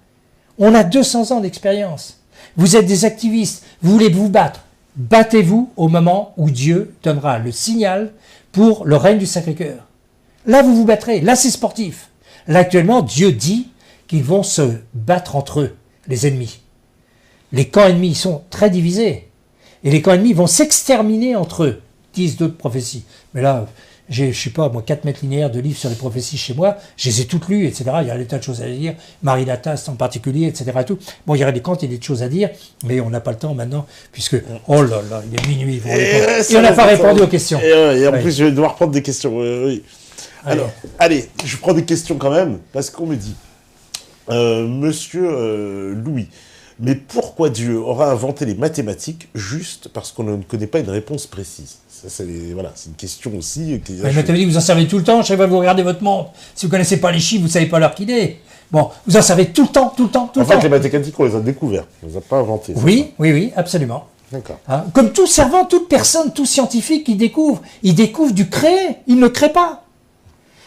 On a 200 ans d'expérience. Vous êtes des activistes, vous voulez vous battre. Battez-vous au moment où Dieu donnera le signal pour le règne du Sacré-Cœur. Là, vous vous battrez. Là, c'est sportif. Là, actuellement, Dieu dit qu'ils vont se battre entre eux, les ennemis. Les camps ennemis sont très divisés. Et les camps ennemis vont s'exterminer entre eux, disent d'autres prophéties. Mais là, j'ai, je sais pas, moi, 4 mètres linéaires de livres sur les prophéties chez moi, je les ai toutes lues, etc. Il y a des tas de choses à dire, Marie Lataste en particulier, etc. Tout. Bon, il y aurait des quantités de choses à dire, mais on n'a pas le temps maintenant, puisque, oh là là, il est minuit. Et on n'a pas répondu aux questions. Et en plus, je vais devoir prendre des questions. Oui. Alors, allez, je prends des questions quand même, parce qu'on me dit, Monsieur Louis, mais pourquoi Dieu aura inventé les mathématiques juste parce qu'on ne connaît pas une réponse précise? Ça, c'est une question aussi. Les mathématiques, vous en servez tout le temps. Chaque fois que vous regardez votre montre, si vous ne connaissez pas les chiffres, vous ne savez pas l'heure qu'il est. Bon, vous en savez tout le temps. En fait, les mathématiques, on les a découvertes. On ne les a pas inventées. Oui, absolument. D'accord. Hein, comme tout servant, toute personne, tout scientifique qui découvre, il découvre du créé, il ne crée pas.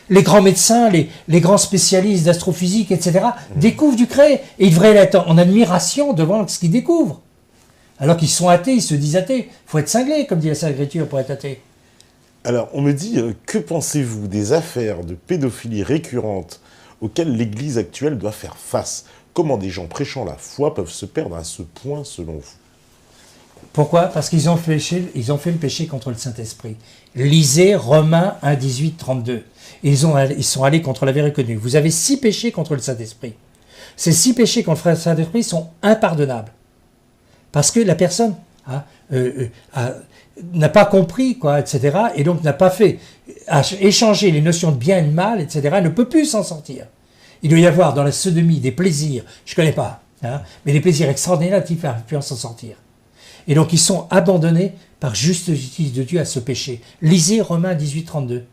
Les grands médecins, les grands spécialistes d'astrophysique, etc., découvrent du créé. Et ils devraient être en admiration devant ce qu'ils découvrent. Alors qu'ils sont athées, ils se disent athées. Il faut être cinglé, comme dit la Sainte Écriture, pour être athée. Alors, on me dit, que pensez-vous des affaires de pédophilie récurrentes auxquelles l'Église actuelle doit faire face? Comment des gens prêchant la foi peuvent se perdre à ce point, selon vous? Pourquoi? Parce qu'ils ont fait le péché contre le Saint-Esprit. Lisez Romains 1, 18, 32. Ils sont allés contre la vérité connue. Vous avez 6 péchés contre le Saint-Esprit. Ces 6 péchés contre le Saint-Esprit sont impardonnables. Parce que la personne n'a pas compris, quoi, etc. Et donc n'a pas fait échanger les notions de bien et de mal, etc. Elle ne peut plus s'en sortir. Il doit y avoir dans la sodomie des plaisirs, je ne connais pas, hein, mais des plaisirs extraordinaires qui ne peuvent s'en sortir. Et donc ils sont abandonnés par juste justice de Dieu à ce péché. Lisez Romains 18, 32.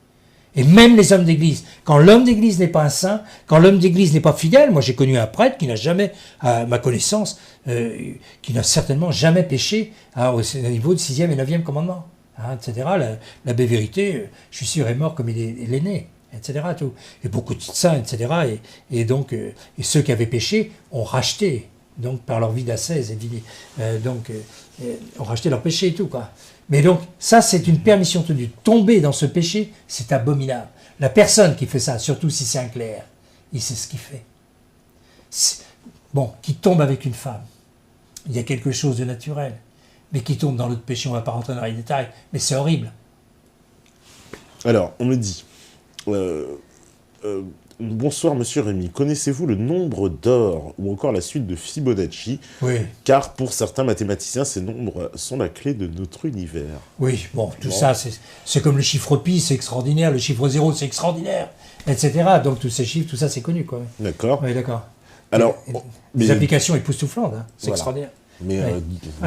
Et même les hommes d'église, quand l'homme d'église n'est pas un saint, quand l'homme d'église n'est pas fidèle, moi j'ai connu un prêtre qui n'a jamais, à ma connaissance, qui n'a certainement jamais péché au niveau du 6e et 9e commandement, hein, etc. L'abbé Vérité, je suis sûr, est mort comme il est né, etc. Tout. Et beaucoup de saints, etc. Et donc, et ceux qui avaient péché ont racheté, donc par leur vie d'ascèse, ont racheté leur péché et tout, quoi. Mais donc, ça, c'est une permission tenue. Tomber dans ce péché, c'est abominable. La personne qui fait ça, surtout si c'est un clerc, il sait ce qu'il fait. Bon, qui tombe avec une femme, il y a quelque chose de naturel. Mais qui tombe dans l'autre péché, on ne va pas rentrer dans les détails, mais c'est horrible. Alors, on me dit... bonsoir, monsieur Rémy. Connaissez-vous le nombre d'or ou encore la suite de Fibonacci? Oui. Car pour certains mathématiciens, ces nombres sont la clé de notre univers. Oui, bon, tout ça, c'est comme le chiffre pi, c'est extraordinaire, le chiffre 0, c'est extraordinaire, etc. Donc tous ces chiffres, tout ça, c'est connu, quoi. D'accord. Oui, d'accord. Alors, les applications époustouflantes, hein, c'est extraordinaire. Mais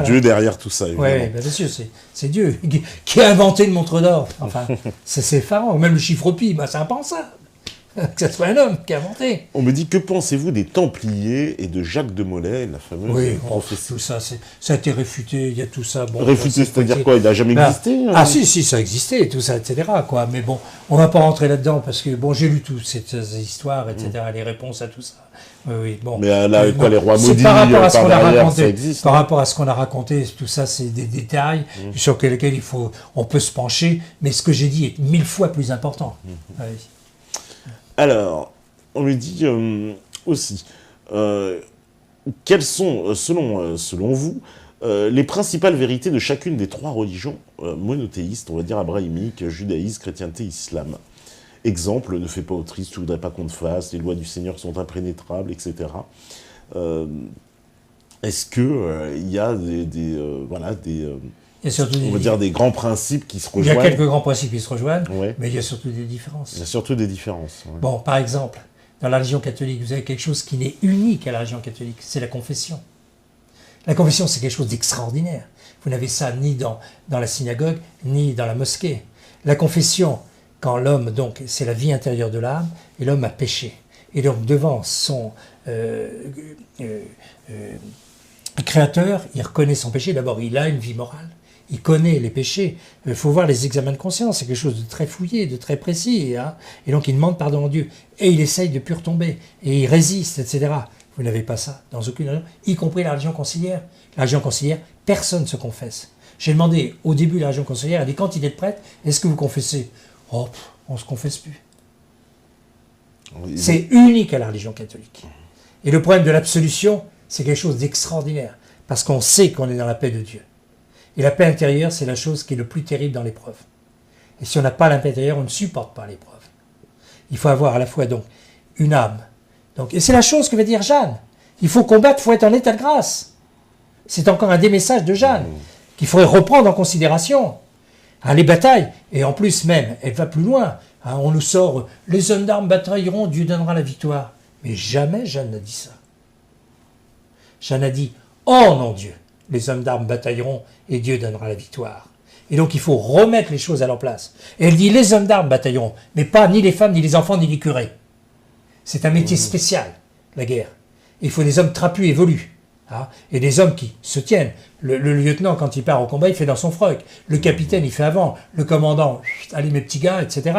Dieu derrière tout ça, évidemment. Oui, bien sûr, c'est Dieu qui a inventé le montre d'or. Enfin, c'est effarant. Même le chiffre pi, bah, c'est impensable. Que ce soit un homme qui a inventé. On me dit, que pensez-vous des Templiers et de Jacques de Molay, la fameuse prophétie? Tout ça, ça a été réfuté, il y a tout ça. Bon, réfuté, c'est-à-dire quoi? Il n'a jamais existé? Ah si, ça a existé, tout ça, etc. Quoi. Mais bon, on ne va pas rentrer là-dedans, parce que bon, j'ai lu toutes ces histoires, etc., les réponses à tout ça. Oui, bon. Mais là, quoi, les rois maudits, par rapport à ce par qu'on a derrière, raconté, ça existe. par rapport à ce qu'on a raconté, tout ça, c'est des détails sur lesquels on peut se pencher, mais ce que j'ai dit est 1000 fois plus important. Oui. Alors, on lui dit aussi, quelles sont, selon vous, les principales vérités de chacune des 3 religions monothéistes, on va dire abrahamique, judaïsme, chrétienté, islam? Exemple, ne fais pas autrui, tu ne voudrais pas qu'on te fasse, les lois du Seigneur sont impénétrables, etc. Est-ce qu'il y a des grands principes qui se rejoignent? Il y a quelques grands principes qui se rejoignent, ouais. mais il y a surtout des différences. Il y a surtout des différences. Ouais. Bon, par exemple, dans la religion catholique, vous avez quelque chose qui n'est unique à la religion catholique, c'est la confession. La confession, c'est quelque chose d'extraordinaire. Vous n'avez ça ni dans la synagogue, ni dans la mosquée. La confession, quand l'homme, donc, c'est la vie intérieure de l'âme, et l'homme a péché. Et donc, devant son créateur, il reconnaît son péché. D'abord, il a une vie morale. Il connaît les péchés. Il faut voir les examens de conscience. C'est quelque chose de très fouillé, de très précis. Hein. Et donc, il demande pardon à Dieu. Et il essaye de ne plus retomber. Et il résiste, etc. Vous n'avez pas ça dans aucune religion, y compris la religion conciliaire. La religion conciliaire, personne ne se confesse. J'ai demandé au début de la religion conciliaire à des candidats de prêtres, est-ce que vous confessez? Oh, on ne se confesse plus. C'est unique à la religion catholique. Et le problème de l'absolution, c'est quelque chose d'extraordinaire, parce qu'on sait qu'on est dans la paix de Dieu. Et la paix intérieure, c'est la chose qui est le plus terrible dans l'épreuve. Et si on n'a pas la paix intérieure, on ne supporte pas l'épreuve. Il faut avoir à la fois donc une âme. Donc, et c'est la chose que va dire Jeanne. Il faut combattre, il faut être en état de grâce. C'est encore un des messages de Jeanne qu'il faudrait reprendre en considération. Hein, les batailles, et en plus même, elle va plus loin. Hein, on nous sort « les hommes d'armes batailleront, Dieu donnera la victoire ». Mais jamais Jeanne n'a dit ça. Jeanne a dit « oh non Dieu, les hommes d'armes batailleront et Dieu donnera la victoire ». Et donc il faut remettre les choses à leur place. Et elle dit « les hommes d'armes batailleront », mais pas ni les femmes, ni les enfants, ni les curés. C'est un métier spécial, la guerre. Il faut des hommes trapus et velus. Hein, et des hommes qui se tiennent. Le lieutenant, quand il part au combat, il fait dans son froc. Le capitaine, il fait avant. Le commandant, allez mes petits gars, etc.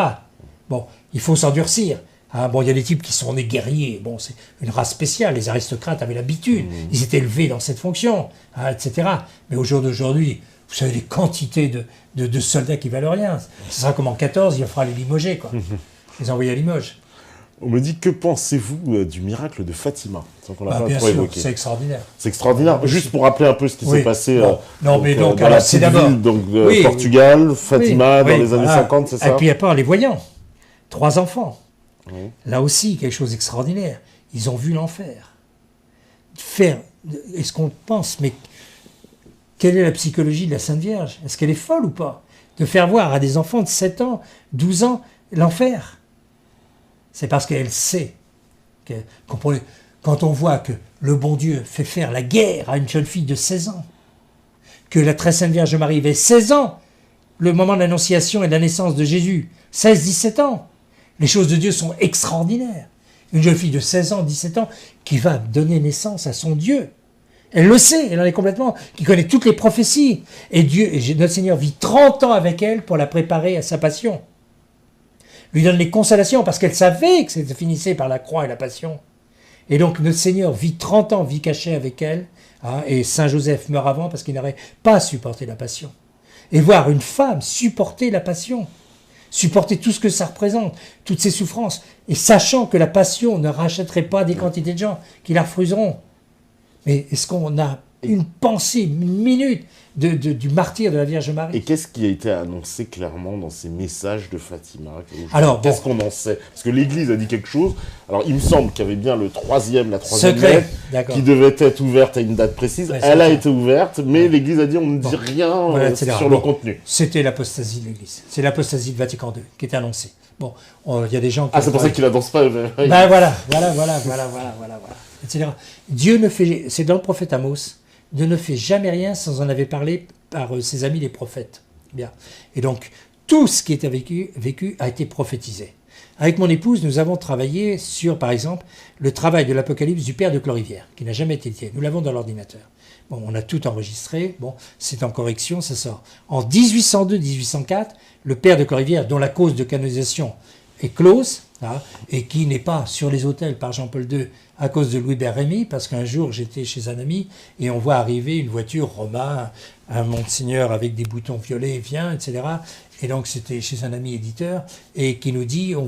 Bon, il faut s'endurcir. Hein, bon, il y a des types qui sont nés guerriers. Bon, c'est une race spéciale. Les aristocrates avaient l'habitude. Ils étaient élevés dans cette fonction, hein, etc. Mais au jour d'aujourd'hui, vous savez, les quantités de soldats qui valent rien. Ce sera comme en 14, il faudra les limoger, quoi. Les envoyer à Limoges. On me dit, que pensez-vous du miracle de Fatima? Bien sûr, c'est extraordinaire. C'est extraordinaire. Juste pour rappeler un peu ce qui s'est passé dans la petite ville, Portugal, Fatima, dans les années 50, c'est ça? Et puis à part les voyants, 3 enfants. Oui. Là aussi, quelque chose d'extraordinaire. Ils ont vu l'enfer. Est-ce qu'on pense, mais quelle est la psychologie de la Sainte Vierge? Est-ce qu'elle est folle ou pas? De faire voir à des enfants de 7 ans, 12 ans, l'enfer. C'est parce qu'elle sait. Quand on voit que le bon Dieu fait faire la guerre à une jeune fille de 16 ans, que la très sainte Vierge Marie avait 16 ans, le moment de l'annonciation et de la naissance de Jésus, 16-17 ans, les choses de Dieu sont extraordinaires. Une jeune fille de 16 ans, 17 ans, qui va donner naissance à son Dieu. Elle le sait, elle en est complètement, qui connaît toutes les prophéties. Et notre Seigneur vit 30 ans avec elle pour la préparer à sa passion. Lui donne les consolations parce qu'elle savait que ça finissait par la croix et la passion. Et donc notre Seigneur vit 30 ans, vit caché avec elle, hein, et Saint Joseph meurt avant parce qu'il n'aurait pas supporté la passion. Et voir une femme supporter la passion, supporter tout ce que ça représente, toutes ces souffrances, et sachant que la passion ne rachèterait pas des quantités de gens qui la refuseront. Mais est-ce qu'on a une pensée, une minute du martyre de la Vierge Marie? Et qu'est-ce qui a été annoncé clairement dans ces messages de Fatima? Alors, qu'est-ce qu'on en sait? Parce que l'Église a dit quelque chose. Alors, il me semble qu'il y avait bien la troisième lettre qui devait être ouverte à une date précise. Elle a été ouverte, mais l'Église a dit on ne dit rien sur le contenu. C'était l'apostasie de l'Église. C'est l'apostasie de Vatican II qui était annoncée. Bon, il y a des gens qui... Ah, c'est pour ça qu'il n'annonce pas. Ben voilà. Etc. Dieu ne fait... C'est dans le prophète Amos. Dieu ne fait jamais rien sans en avoir parlé par ses amis les prophètes. Bien. Et donc, tout ce qui était vécu a été prophétisé. Avec mon épouse, nous avons travaillé sur, par exemple, le travail de l'Apocalypse du Père de Clorivière, qui n'a jamais été dit. Nous l'avons dans l'ordinateur. Bon, on a tout enregistré. Bon, c'est en correction, ça sort. En 1802-1804, le Père de Clorivière, dont la cause de canonisation est close, hein, et qui n'est pas sur les autels par Jean-Paul II à cause de Louis-Hubert Rémy, parce qu'un jour j'étais chez un ami et on voit arriver une voiture romain, un Monseigneur avec des boutons violets vient, etc. Et donc c'était chez un ami éditeur et qui nous dit Rome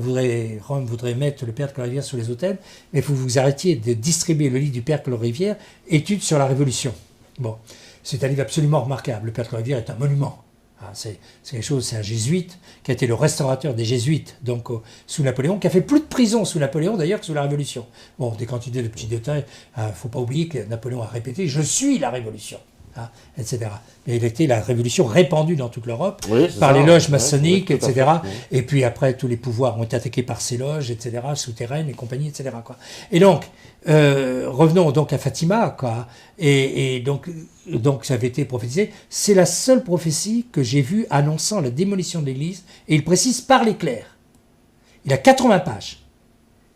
voudrait mettre le Père de Clorivière sur les autels, mais il faut que vous arrêtiez de distribuer le livre du Père de Clorivière, Études sur la Révolution. Bon, c'est un livre absolument remarquable. Le Père de Clorivière est un monument. C'est quelque chose, c'est un jésuite qui a été le restaurateur des jésuites donc sous Napoléon, qui a fait plus de prisons sous Napoléon d'ailleurs que sous la Révolution. Bon, des quantités de petits détails. Faut pas oublier que Napoléon a répété « Je suis la Révolution ». hein, etc. Et il était la révolution répandue dans toute l'Europe, Oui, c'est par ça, les loges ouais, maçonniques, oui, tout à etc. fait, oui. Et puis après, tous les pouvoirs ont été attaqués par ces loges, etc., souterraines et compagnie, etc., quoi. Et donc, revenons donc à Fatima, quoi. Et donc, ça avait été prophétisé. C'est la seule prophétie que j'ai vue annonçant la démolition de l'église, et il précise par les clercs. Il a 80 pages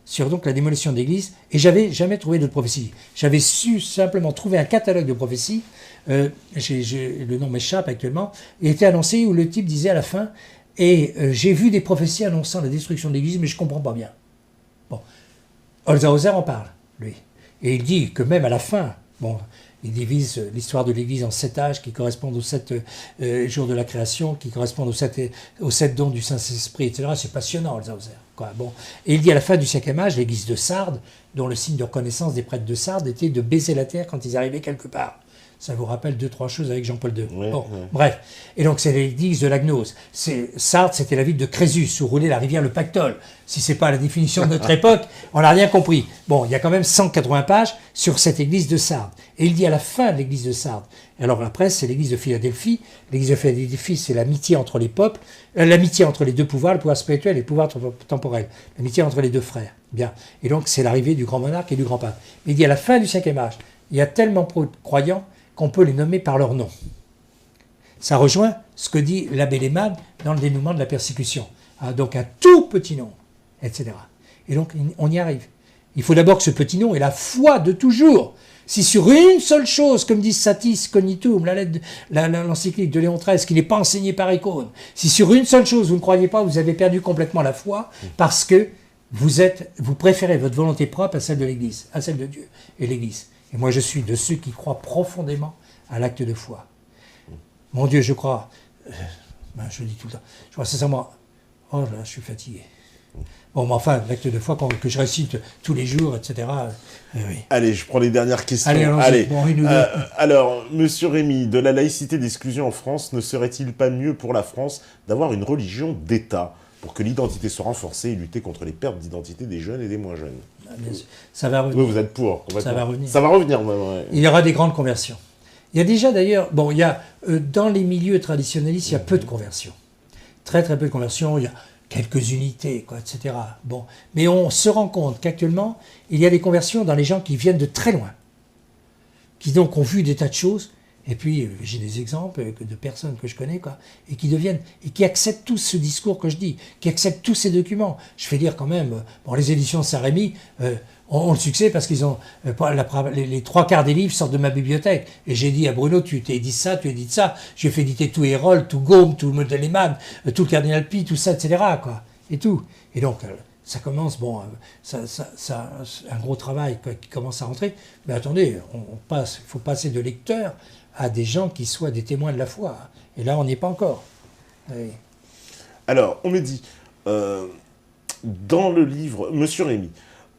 sur donc la démolition de l'église, et j'avais jamais trouvé de prophétie. J'avais su simplement trouver un catalogue de prophéties, le nom m'échappe actuellement, il était annoncé où le type disait à la fin, et j'ai vu des prophéties annonçant la destruction de l'église, mais je comprends pas bien. Bon, Holzhauser en parle, lui, et il dit que même à la fin, bon, il divise l'histoire de l'Église en 7 âges qui correspondent aux 7 jours de la création, qui correspondent aux 7 dons du Saint-Esprit, etc. C'est passionnant, Holzhauser, quoi. Bon. Et il dit à la fin du 5e âge, l'Église de Sardes, dont le signe de reconnaissance des prêtres de Sardes était de baiser la terre quand ils arrivaient quelque part. Ça vous rappelle 2-3 choses avec Jean-Paul II. Ouais, bon, ouais. Bref. Et donc, c'est l'église de la gnose. Sardes, c'était la ville de Crésus, où roulait la rivière le Pactole. Si c'est pas la définition de notre époque, on n'a rien compris. Bon, il y a quand même 180 pages sur cette église de Sardes. Et il dit à la fin de l'église de Sardes. Alors après, c'est l'église de Philadelphie. L'église de Philadelphie, c'est l'amitié entre les peuples, l'amitié entre les deux pouvoirs, le pouvoir spirituel et le pouvoir temporel. L'amitié entre les deux frères. Bien. Et donc, c'est l'arrivée du grand monarque et du grand pape. Mais il dit à la fin du 5e âge, il y a tellement peu de croyants qu'on peut les nommer par leur nom. Ça rejoint ce que dit l'abbé Lehmann dans le dénouement de la persécution. Ah, donc un tout petit nom, etc. Et donc on y arrive. Il faut d'abord que ce petit nom ait la foi de toujours. Si sur une seule chose, comme dit Satis Cognitum, l'encyclique de Léon XIII, qui n'est pas enseignée par Icône, si sur une seule chose vous ne croyez pas, vous avez perdu complètement la foi, parce que vous préférez votre volonté propre à celle de l'Église, à celle de Dieu et l'Église. Et moi, je suis de ceux qui croient profondément à l'acte de foi. Mon Dieu, je crois, je le dis tout le temps, je crois sincèrement, oh là, je suis fatigué. Bon, mais enfin, l'acte de foi que je récite tous les jours, etc. Oui. Allez, je prends les dernières questions. Allez. Bon, alors, Monsieur Rémy, de la laïcité d'exclusion en France, ne serait-il pas mieux pour la France d'avoir une religion d'État pour que l'identité soit renforcée et lutter contre les pertes d'identité des jeunes et des moins jeunes? Ça va revenir. Oui, vous êtes pour, complètement. Ça va revenir. Ça va revenir, même, ouais. Il y aura des grandes conversions. Il y a déjà d'ailleurs, bon, il y a dans les milieux traditionnalistes, il y a peu de conversions. Très très peu de conversions, il y a quelques unités, quoi, etc. Bon, mais on se rend compte qu'actuellement, il y a des conversions dans les gens qui viennent de très loin, qui donc ont vu des tas de choses, et puis j'ai des exemples de personnes que je connais, quoi, et qui deviennent, et qui acceptent tout ce discours que je dis, qui acceptent tous ces documents. Je fais dire quand même, bon, les éditions Saint-Rémy ont le succès parce qu'ils ont, les 3/4 des livres sortent de ma bibliothèque. Et j'ai dit à Bruno, tu t'es dit ça, tu as dit ça. J'ai fait éditer tout Hérol, tout Gaume, tout Modèle-Lehmann, tout le Cardinal Pi, tout ça, etc., quoi, et tout. Et donc, ça commence, bon, un gros travail quoi, qui commence à rentrer. Mais attendez, il faut passer de lecteurs à des gens qui soient des témoins de la foi. Et là, on n'y est pas encore. Oui. Alors, on me dit, dans le livre, Monsieur Rémy,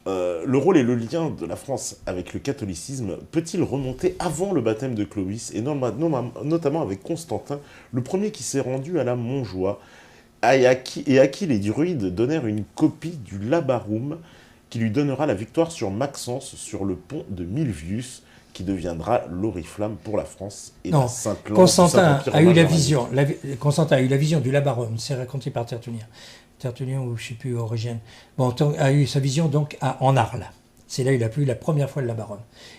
le rôle et le lien de la France avec le catholicisme peut-il remonter avant le baptême de Clovis, et notamment avec Constantin, le premier qui s'est rendu à la Montjoie, et à qui les druides donnèrent une copie du Labarum, qui lui donnera la victoire sur Maxence sur le pont de Milvius, qui deviendra l'oriflamme pour la France et la Sainte-Lance. Constantin a eu la vision. Constantin a eu la vision du Labarum, c'est raconté par Tertullien. Tertullien ou je ne sais plus, Origène. Bon, a eu sa vision donc en Arles. C'est là où il a pu la première fois le Labarum.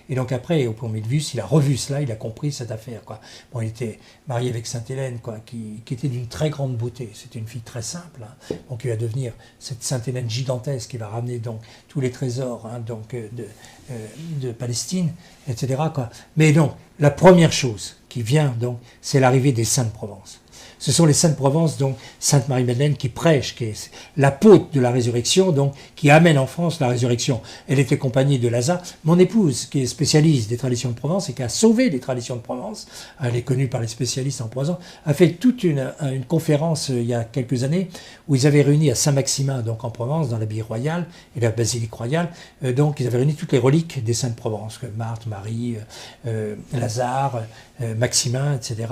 Et donc après, au pont Milvius, il a revu cela, il a compris cette affaire, quoi. Bon, il était marié avec Sainte-Hélène, quoi, qui était d'une très grande beauté. C'était une fille très simple, hein, donc il va devenir cette Sainte-Hélène gigantesque qui va ramener donc tous les trésors, hein, donc de Palestine, etc., quoi. Mais donc, la première chose qui vient, donc, c'est l'arrivée des Saints de Provence. Ce sont les Saints de Provence, donc Sainte Marie-Madeleine qui prêche, qui est l'apôtre de la résurrection, donc qui amène en France la résurrection. Elle était accompagnée de Lazare. Mon épouse, qui est spécialiste des traditions de Provence et qui a sauvé les traditions de Provence, elle est connue par les spécialistes en Provence, a fait toute une conférence il y a quelques années où ils avaient réuni à Saint-Maximin, donc en Provence, dans l'abbaye royale et la basilique royale, donc ils avaient réuni toutes les reliques des Saints de Provence, que Marthe, Marie, Lazare, Maximin, etc.,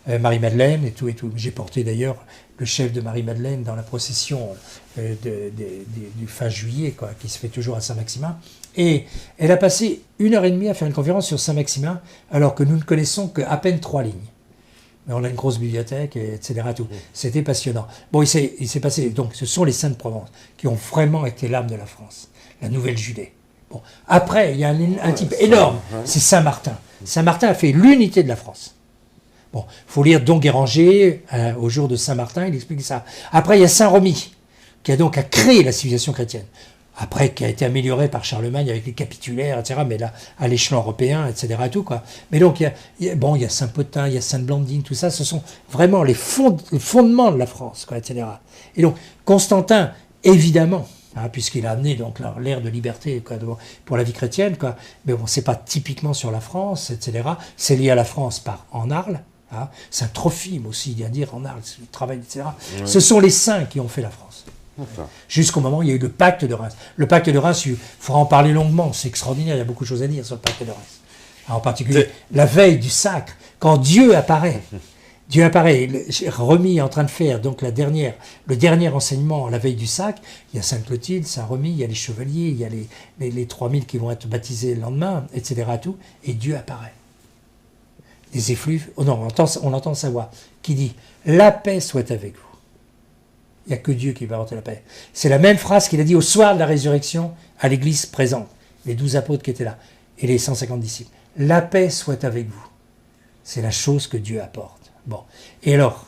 Marie-Madeleine et tout et tout. J'ai porté d'ailleurs le chef de Marie-Madeleine dans la procession du fin juillet, quoi, qui se fait toujours à Saint-Maximin. Et elle a passé 1h30 à faire une conférence sur Saint-Maximin, alors que nous ne connaissons qu'à peine 3 lignes. Mais on a une grosse bibliothèque, etc. Tout. C'était passionnant. Bon, il s'est passé... Donc, ce sont les Saints de Provence qui ont vraiment été l'âme de la France. La Nouvelle Judée. Bon. Après, il y a un type énorme. C'est Saint-Martin. Saint-Martin a fait l'unité de la France. Bon, il faut lire Don Guéranger, au jour de Saint-Martin, il explique ça. Après, il y a Saint-Remy, qui a donc créé la civilisation chrétienne. Après, qui a été améliorée par Charlemagne avec les capitulaires, etc., mais là, à l'échelon européen, etc., tout, quoi. Mais donc, il y a Saint-Potin, il y a Sainte-Blandine, tout ça, ce sont vraiment les fondements de la France, quoi, etc. Et donc, Constantin, évidemment, puisqu'il a amené donc l'ère de liberté, quoi, pour la vie chrétienne, quoi. Mais bon, c'est pas typiquement sur la France, etc. C'est lié à la France en Arles. C'est un trophime aussi, il y a à dire en Arles, le travail, etc. Ouais. Ce sont les saints qui ont fait la France. Jusqu'au moment où il y a eu le pacte de Reims. Le pacte de Reims, il faudra en parler longuement, c'est extraordinaire, il y a beaucoup de choses à dire sur le pacte de Reims. En particulier, la veille du sacre, quand Dieu apparaît, Remy est en train de faire donc le dernier enseignement la veille du sacre. Il y a Sainte Clotilde, Saint Remy, il y a les chevaliers, il y a les 3000 qui vont être baptisés le lendemain, etc. Tout, et Dieu apparaît. Les effluves, on entend sa voix qui dit « La paix soit avec vous ». Il n'y a que Dieu qui va apporter la paix. C'est la même phrase qu'il a dit au soir de la résurrection à l'église présente, les 12 apôtres qui étaient là, et les 150 disciples. « La paix soit avec vous ». C'est la chose que Dieu apporte. Bon. Et alors,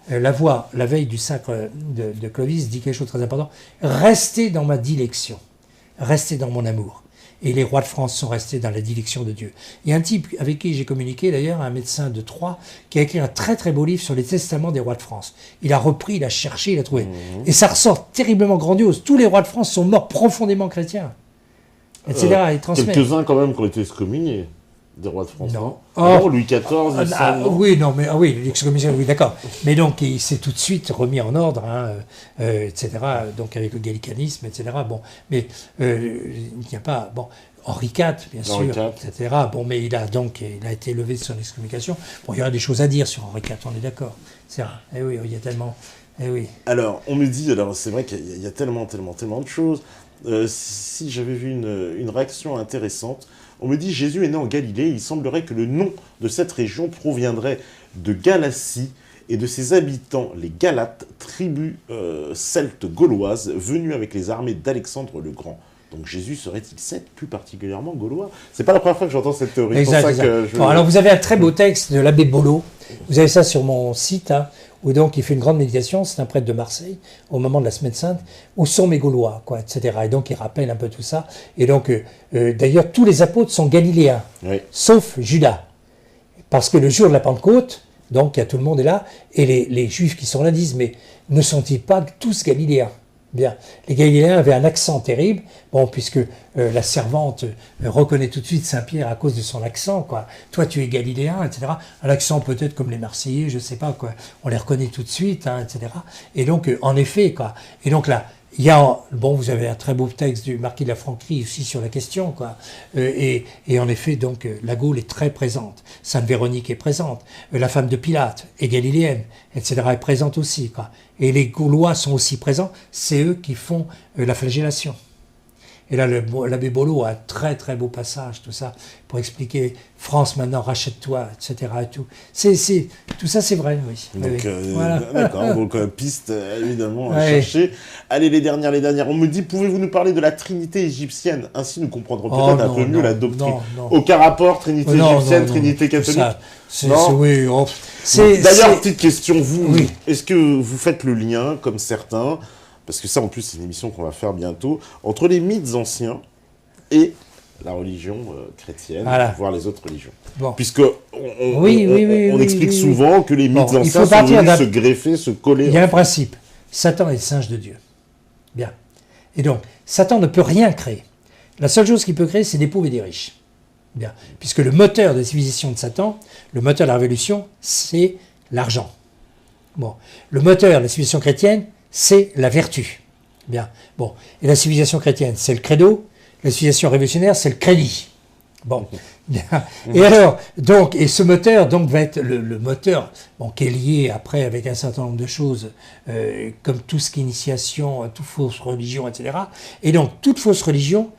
la voix, la veille du sacre de Clovis, dit quelque chose de très important. « Restez dans ma dilection, restez dans mon amour ». Et les rois de France sont restés dans la dilection de Dieu. Il y a un type avec qui j'ai communiqué, d'ailleurs, un médecin de Troyes, qui a écrit un très très beau livre sur les testaments des rois de France. Il a repris, il a cherché, il a trouvé. Et ça ressort terriblement grandiose. Tous les rois de France sont morts profondément chrétiens, etc. Ils transmettent. Quelques-uns quand même qui ont été excommuniés, des rois de France. Non. Non, Louis XIV, oui, non, mais oui, l'excommunication, oui, d'accord. Mais donc, il s'est tout de suite remis en ordre, etc. Donc, avec le gallicanisme, etc. Bon, mais il n'y a pas... Bon, Henri IV, bien sûr, etc. Bon, mais il a été levé de son excommunication. Bon, il y aura des choses à dire sur Henri IV, on est d'accord. C'est vrai. Eh oui, il y a tellement... Eh oui. Alors, on me dit, c'est vrai qu'il y a tellement de choses. Si j'avais vu une réaction intéressante, on me dit Jésus est né en Galilée, il semblerait que le nom de cette région proviendrait de Galatie et de ses habitants, les Galates, tribu celte gauloise, venue avec les armées d'Alexandre le Grand. Donc Jésus serait-il celte, plus particulièrement gaulois? C'est pas la première fois que j'entends cette théorie. Exact, Bon, alors vous avez un très beau texte de l'abbé Bollot, vous avez ça sur mon site, où donc il fait une grande méditation, c'est un prêtre de Marseille, au moment de la Semaine Sainte, où sont mes Gaulois, quoi, etc. Et donc il rappelle un peu tout ça. Et donc, d'ailleurs, tous les apôtres sont galiléens, oui, sauf Judas. Parce que le jour de la Pentecôte, donc tout le monde est là, et les Juifs qui sont là disent, mais ne sont-ils pas tous galiléens? Bien, les Galiléens avaient un accent terrible, bon, puisque la servante reconnaît tout de suite Saint-Pierre à cause de son accent, quoi. Toi, tu es Galiléen, etc. Un accent peut-être comme les Marseillais, je sais pas, quoi. On les reconnaît tout de suite, etc. Et donc, en effet, quoi. Et donc là, il y a, bon, vous avez un très beau texte du marquis de la Franquerie aussi sur la question, quoi. Et en effet, donc, la Gaule est très présente. Sainte Véronique est présente. La femme de Pilate est galiléenne, etc. est présente aussi, quoi. Et les Gaulois sont aussi présents. C'est eux qui font la flagellation. Et là, l'abbé Bollot a un très très beau passage, tout ça, pour expliquer France maintenant, rachète-toi, etc. Et tout. Tout ça, c'est vrai, oui. Donc, voilà. D'accord, donc piste évidemment à chercher. Allez, les dernières. On me dit, pouvez-vous nous parler de la Trinité égyptienne? Ainsi, nous comprendrons peut-être un peu mieux la doctrine. Non. Aucun rapport, Trinité égyptienne, Trinité catholique? Oui. D'ailleurs, petite question, oui, est-ce que vous faites le lien, comme certains, parce que ça, en plus, c'est une émission qu'on va faire bientôt, entre les mythes anciens et la religion chrétienne, voilà, voire les autres religions. Bon. Puisque on explique souvent que les mythes anciens sont venus se greffer, se coller. Il y a un principe. Satan est le singe de Dieu. Bien. Et donc, Satan ne peut rien créer. La seule chose qu'il peut créer, c'est des pauvres et des riches. Bien. Puisque le moteur de la civilisation de Satan, le moteur de la révolution, c'est l'argent. Bon. Le moteur de la civilisation chrétienne, c'est la vertu. Bien. Bon. Et la civilisation chrétienne, c'est le credo. La civilisation révolutionnaire, c'est le crédit. Bon. Bien. Et alors, donc, et ce moteur, donc, va être le moteur, bon, qui est lié après avec un certain nombre de choses, comme tout ce qui est initiation, toute fausse religion, etc. Et donc, toute fausse religion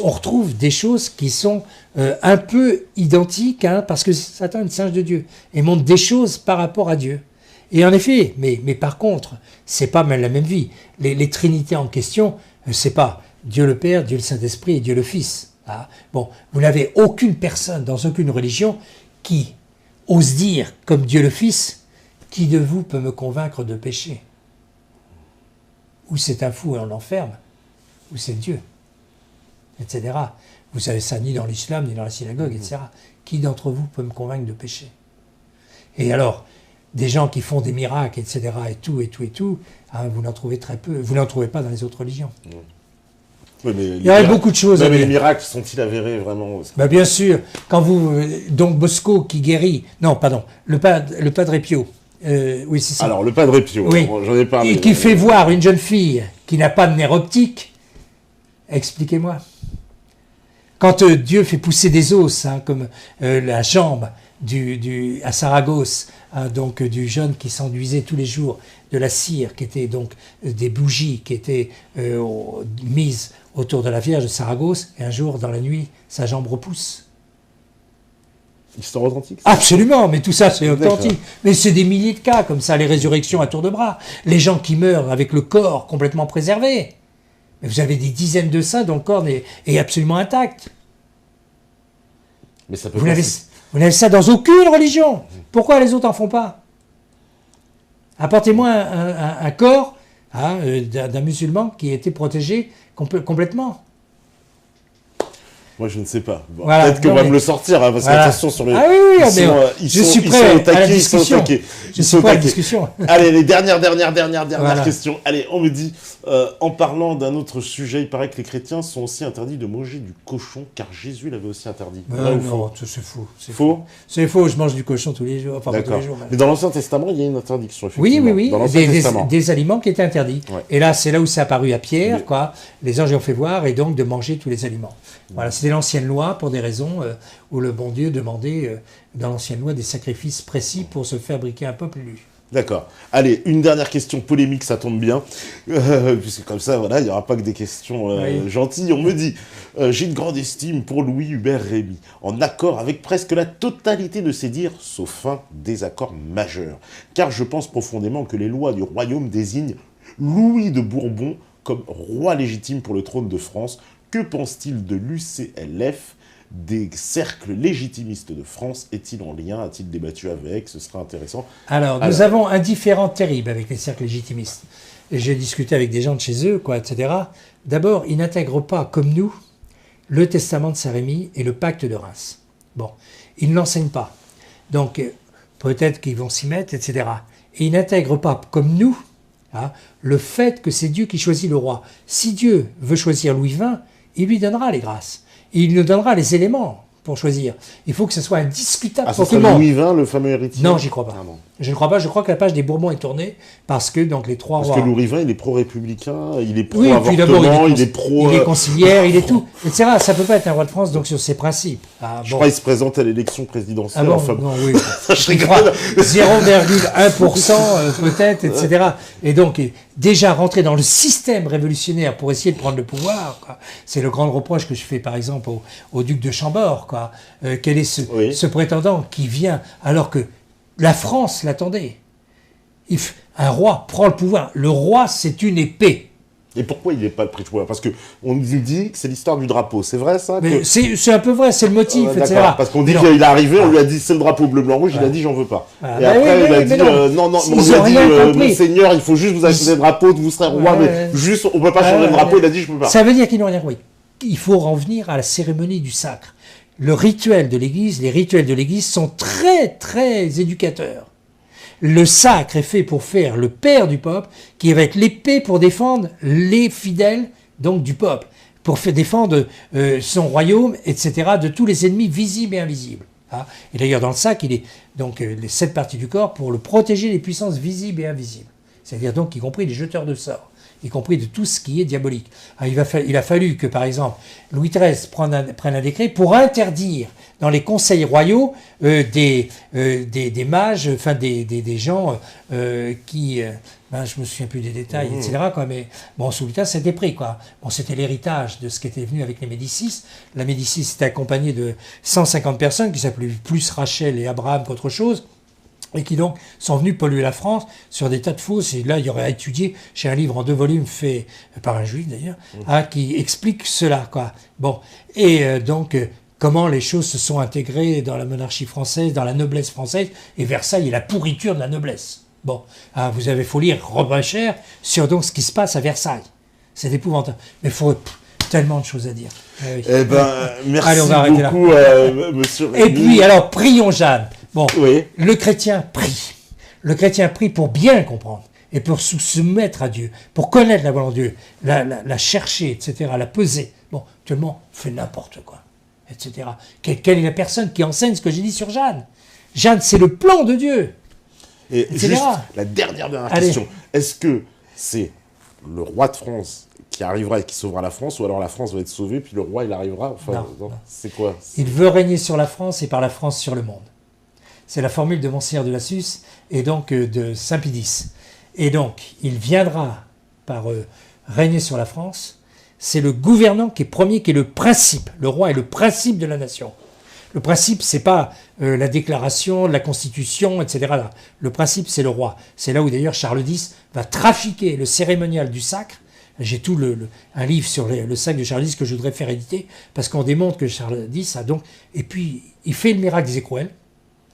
on retrouve des choses qui sont un peu identiques, hein, parce que Satan est le singe de Dieu, et montre des choses par rapport à Dieu. Et en effet, mais par contre, c'est pas même la même vie. Les trinités en question, c'est pas Dieu le Père, Dieu le Saint-Esprit et Dieu le Fils. Hein. Bon, vous n'avez aucune personne dans aucune religion qui ose dire, comme Dieu le Fils, qui de vous peut me convaincre de péché? Ou c'est un fou et on l'enferme, ou c'est Dieu, etc. Vous savez ça ni dans l'islam, ni dans la synagogue, etc. Qui d'entre vous peut me convaincre de péché? Et alors, des gens qui font des miracles, etc., et tout, hein, vous n'en trouvez très peu. Vous n'en trouvez pas dans les autres religions. Oui, mais il y a beaucoup de choses. Mais les miracles sont-ils avérés vraiment? Bah bien sûr. Quand vous... Donc Bosco qui guérit... Non, pardon. Le Padre Pio. Oui, c'est ça. Alors, le Padre Pio, oui. J'en ai parlé. Et qui fait voir une jeune fille qui n'a pas de nerf optique. Expliquez-moi. Quand Dieu fait pousser des os, hein, comme la jambe à Saragosse, hein, donc du jeune qui s'enduisait tous les jours de la cire, qui était donc des bougies qui étaient mises autour de la Vierge de Saragosse, et un jour, dans la nuit, sa jambe repousse. Histoire authentique? Absolument, mais tout ça c'est authentique. Mais c'est des milliers de cas comme ça, les résurrections à tour de bras, les gens qui meurent avec le corps complètement préservé. Mais vous avez des dizaines de saints dont le corps est absolument intact. Mais ça peut Vous n'avez ça dans aucune religion. Pourquoi les autres n'en font pas? Apportez-moi un corps hein, d'un musulman qui a été protégé complètement. Moi, je ne sais pas. Bon, voilà, peut-être qu'on va me le sortir, hein, parce qu'attention sur les... Ah oui, je suis prêt à la discussion. Je suis prêt à la discussion. Allez, les dernières questions. Allez, on me dit, en parlant d'un autre sujet, il paraît que les chrétiens sont aussi interdits de manger du cochon, car Jésus l'avait aussi interdit. Non, c'est faux. Faux? C'est faux, je mange du cochon tous les jours. Enfin, d'accord. Tous les jours, mais dans l'Ancien Testament, il y a une interdiction, effectivement. Oui. Dans l'Ancien Testament. Des aliments qui étaient interdits. Ouais. Et là, c'est là où c'est apparu à Pierre, quoi. Les anges ont fait voir, et donc de manger tous les aliments. Voilà, c'était l'ancienne loi pour des raisons où le bon Dieu demandait dans l'ancienne loi des sacrifices précis pour se fabriquer un peuple élu. D'accord. Allez, une dernière question polémique, ça tombe bien. Puisque comme ça, voilà, il n'y aura pas que des questions gentilles. On me dit, j'ai une grande estime pour Louis Hubert Rémy, en accord avec presque la totalité de ses dires, sauf un désaccord majeur. Car je pense profondément que les lois du royaume désignent Louis de Bourbon comme roi légitime pour le trône de France. Que pense-t-il de l'UCLF, des cercles légitimistes de France? Est-il en lien? A-t-il débattu avec? Ce serait intéressant. Alors, nous avons un différend terrible avec les cercles légitimistes. Et j'ai discuté avec des gens de chez eux, quoi, etc. D'abord, ils n'intègrent pas, comme nous, le testament de Saint-Rémy et le pacte de Reims. Bon, ils ne l'enseignent pas. Donc, peut-être qu'ils vont s'y mettre, etc. Et ils n'intègrent pas, comme nous, hein, le fait que c'est Dieu qui choisit le roi. Si Dieu veut choisir Louis XX, il lui donnera les grâces. Et il nous donnera les éléments pour choisir. Il faut que ce soit indiscutable pour tout le monde. Louis XX, le fameux héritier? Non, j'y crois pas. Je ne crois pas. Je crois que la page des Bourbons est tournée parce que donc les trois rois... Parce que Louis XX, il est pro-républicain, il est pro-avortement, il est pro... Il est conciliaire, il est tout, etc. Ça peut pas être un roi de France, donc sur ses principes. Ah, je crois qu'il se présente à l'élection présidentielle. Ah bon, enfin, non, oui. Je crois 0,1% peut-être, etc. Et donc, déjà rentrer dans le système révolutionnaire pour essayer de prendre le pouvoir, quoi. C'est le grand reproche que je fais, par exemple, au duc de Chambord, quoi. Quel est ce prétendant qui vient alors que la France l'attendait? Un roi prend le pouvoir. Le roi, c'est une épée. Et pourquoi il n'est pas pris de pouvoir? Parce qu'on nous dit que c'est l'histoire du drapeau. C'est vrai, ça? Mais c'est un peu vrai, c'est le motif, etc. Parce qu'on dit qu'il est arrivé, on lui a dit c'est le drapeau bleu-blanc-rouge, il a dit j'en veux pas. Ah, et après, il a dit non, on lui a dit monseigneur, il faut juste vous acheter des drapeaux, vous serez roi, mais juste, on peut pas changer le drapeau, il a dit je peux pas. Ça veut dire qu'ils n'ont rien compris. Il faut revenir à la cérémonie du sacre. Le rituel de l'Église, les rituels de l'Église sont très, très éducateurs. Le sacre est fait pour faire le père du peuple, qui va être l'épée pour défendre les fidèles, donc du peuple, pour faire défendre son royaume, etc., de tous les ennemis visibles et invisibles. Hein. Et d'ailleurs, dans le sacre, il est donc les 7 parties du corps pour le protéger des puissances visibles et invisibles. C'est-à-dire donc, y compris les jeteurs de sorts. y compris de tout ce qui est diabolique. Alors, il a fallu que, par exemple, Louis XIII prenne un décret pour interdire dans les conseils royaux des mages, enfin des gens qui... je me souviens plus des détails, etc. Quoi, mais bon, sous Louis XIII, c'était pris, quoi. Bon, c'était l'héritage de ce qui était venu avec les Médicis. La Médicis était accompagnée de 150 personnes qui s'appelaient plus Rachel et Abraham qu'autre chose, et qui donc sont venus polluer la France sur des tas de fausses. Et là, il y aurait à étudier, chez un livre en 2 volumes fait par un juif d'ailleurs, qui explique cela, quoi. Bon, et donc... comment les choses se sont intégrées dans la monarchie française, dans la noblesse française, et Versailles est la pourriture de la noblesse. Bon, vous avez, faut lire Robin Cher sur donc ce qui se passe à Versailles. C'est épouvantable. Mais il faut tellement de choses à dire. Oui. Eh ben, merci allez, on va beaucoup, monsieur. Et puis, alors, prions Jeanne. Bon, oui. Le chrétien prie. Le chrétien prie pour bien comprendre et pour se soumettre à Dieu, pour connaître la volonté de Dieu, la chercher, etc., la peser. Bon, tout le monde fait n'importe quoi, etc. Quelle est la personne qui enseigne ce que j'ai dit sur Jeanne? Jeanne, c'est le plan de Dieu. Et etc. juste la dernière question. Est-ce que c'est le roi de France qui arrivera et qui sauvera la France, ou alors la France va être sauvée, puis le roi, il arrivera? Enfin, non. C'est quoi? Il veut régner sur la France et par la France sur le monde. C'est la formule de Monseigneur de Lassus et donc de Saint-Pédis. Et donc, il viendra par régner sur la France. C'est le gouvernant qui est premier, qui est le principe. Le roi est le principe de la nation. Le principe, c'est pas la déclaration, la constitution, etc. Là. Le principe, c'est le roi. C'est là où d'ailleurs Charles X va trafiquer le cérémonial du sacre. J'ai tout un livre sur le sacre de Charles X que je voudrais faire éditer, parce qu'on démontre que Charles X a donc... Et puis, il fait le miracle des Écrouelles.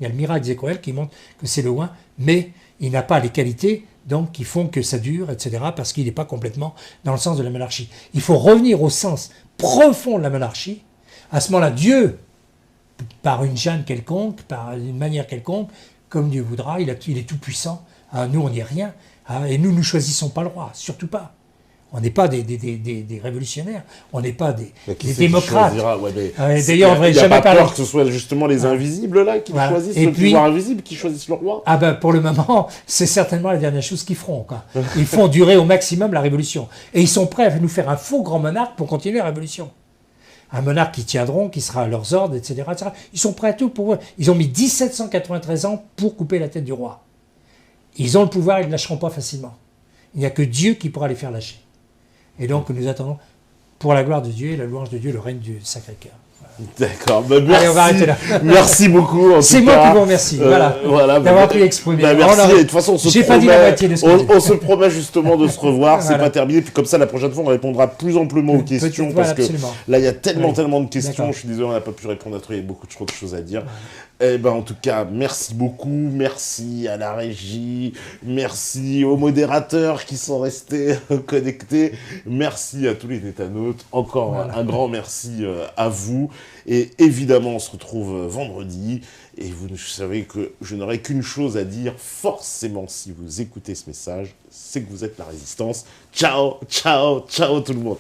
Il y a le miracle des Écrouelles qui montre que c'est le roi, mais il n'a pas les qualités donc qui font que ça dure, etc., parce qu'il n'est pas complètement dans le sens de la monarchie. Il faut revenir au sens profond de la monarchie. À ce moment-là, Dieu, par une Jeanne quelconque, par une manière quelconque, comme Dieu voudra, il est tout puissant. Nous, on n'y est rien. Et nous ne choisissons pas le roi, surtout pas. On n'est pas des révolutionnaires, on n'est pas des démocrates. D'ailleurs, on ne devrait jamais parler. Que ce soit justement les invisibles là qui choisissent le pouvoir invisible, qui choisissent le roi. Pour le moment, c'est certainement la dernière chose qu'ils feront. Quoi. Ils font durer au maximum la révolution. Et ils sont prêts à nous faire un faux grand monarque pour continuer la révolution. Un monarque qui tiendront, qui sera à leurs ordres, etc., etc. Ils sont prêts à tout pour eux. Ils ont mis 1793 ans pour couper la tête du roi. Ils ont le pouvoir, ils ne lâcheront pas facilement. Il n'y a que Dieu qui pourra les faire lâcher. Et donc, nous attendons, pour la gloire de Dieu et la louange de Dieu, le règne du Sacré-Cœur. Voilà. D'accord, merci. Allez, on va arrêter là. Merci beaucoup. C'est moi qui vous remercie, d'avoir pu exprimer. Merci. De toute façon, j'ai pas dit la moitié de ce que on se promet justement de se revoir. C'est pas terminé. Puis comme ça, la prochaine fois, on répondra plus amplement aux questions, parce que là, il y a tellement de questions. Je suis désolé, on n'a pas pu répondre à tout. Il y a beaucoup de choses à dire. Eh ben, en tout cas, merci beaucoup. Merci à la régie. Merci aux modérateurs qui sont restés connectés. Merci à tous les tétanautes. Encore un grand merci à vous. Et évidemment, on se retrouve vendredi. Et vous savez que je n'aurai qu'une chose à dire, forcément, si vous écoutez ce message, c'est que vous êtes la résistance. Ciao, ciao, ciao tout le monde.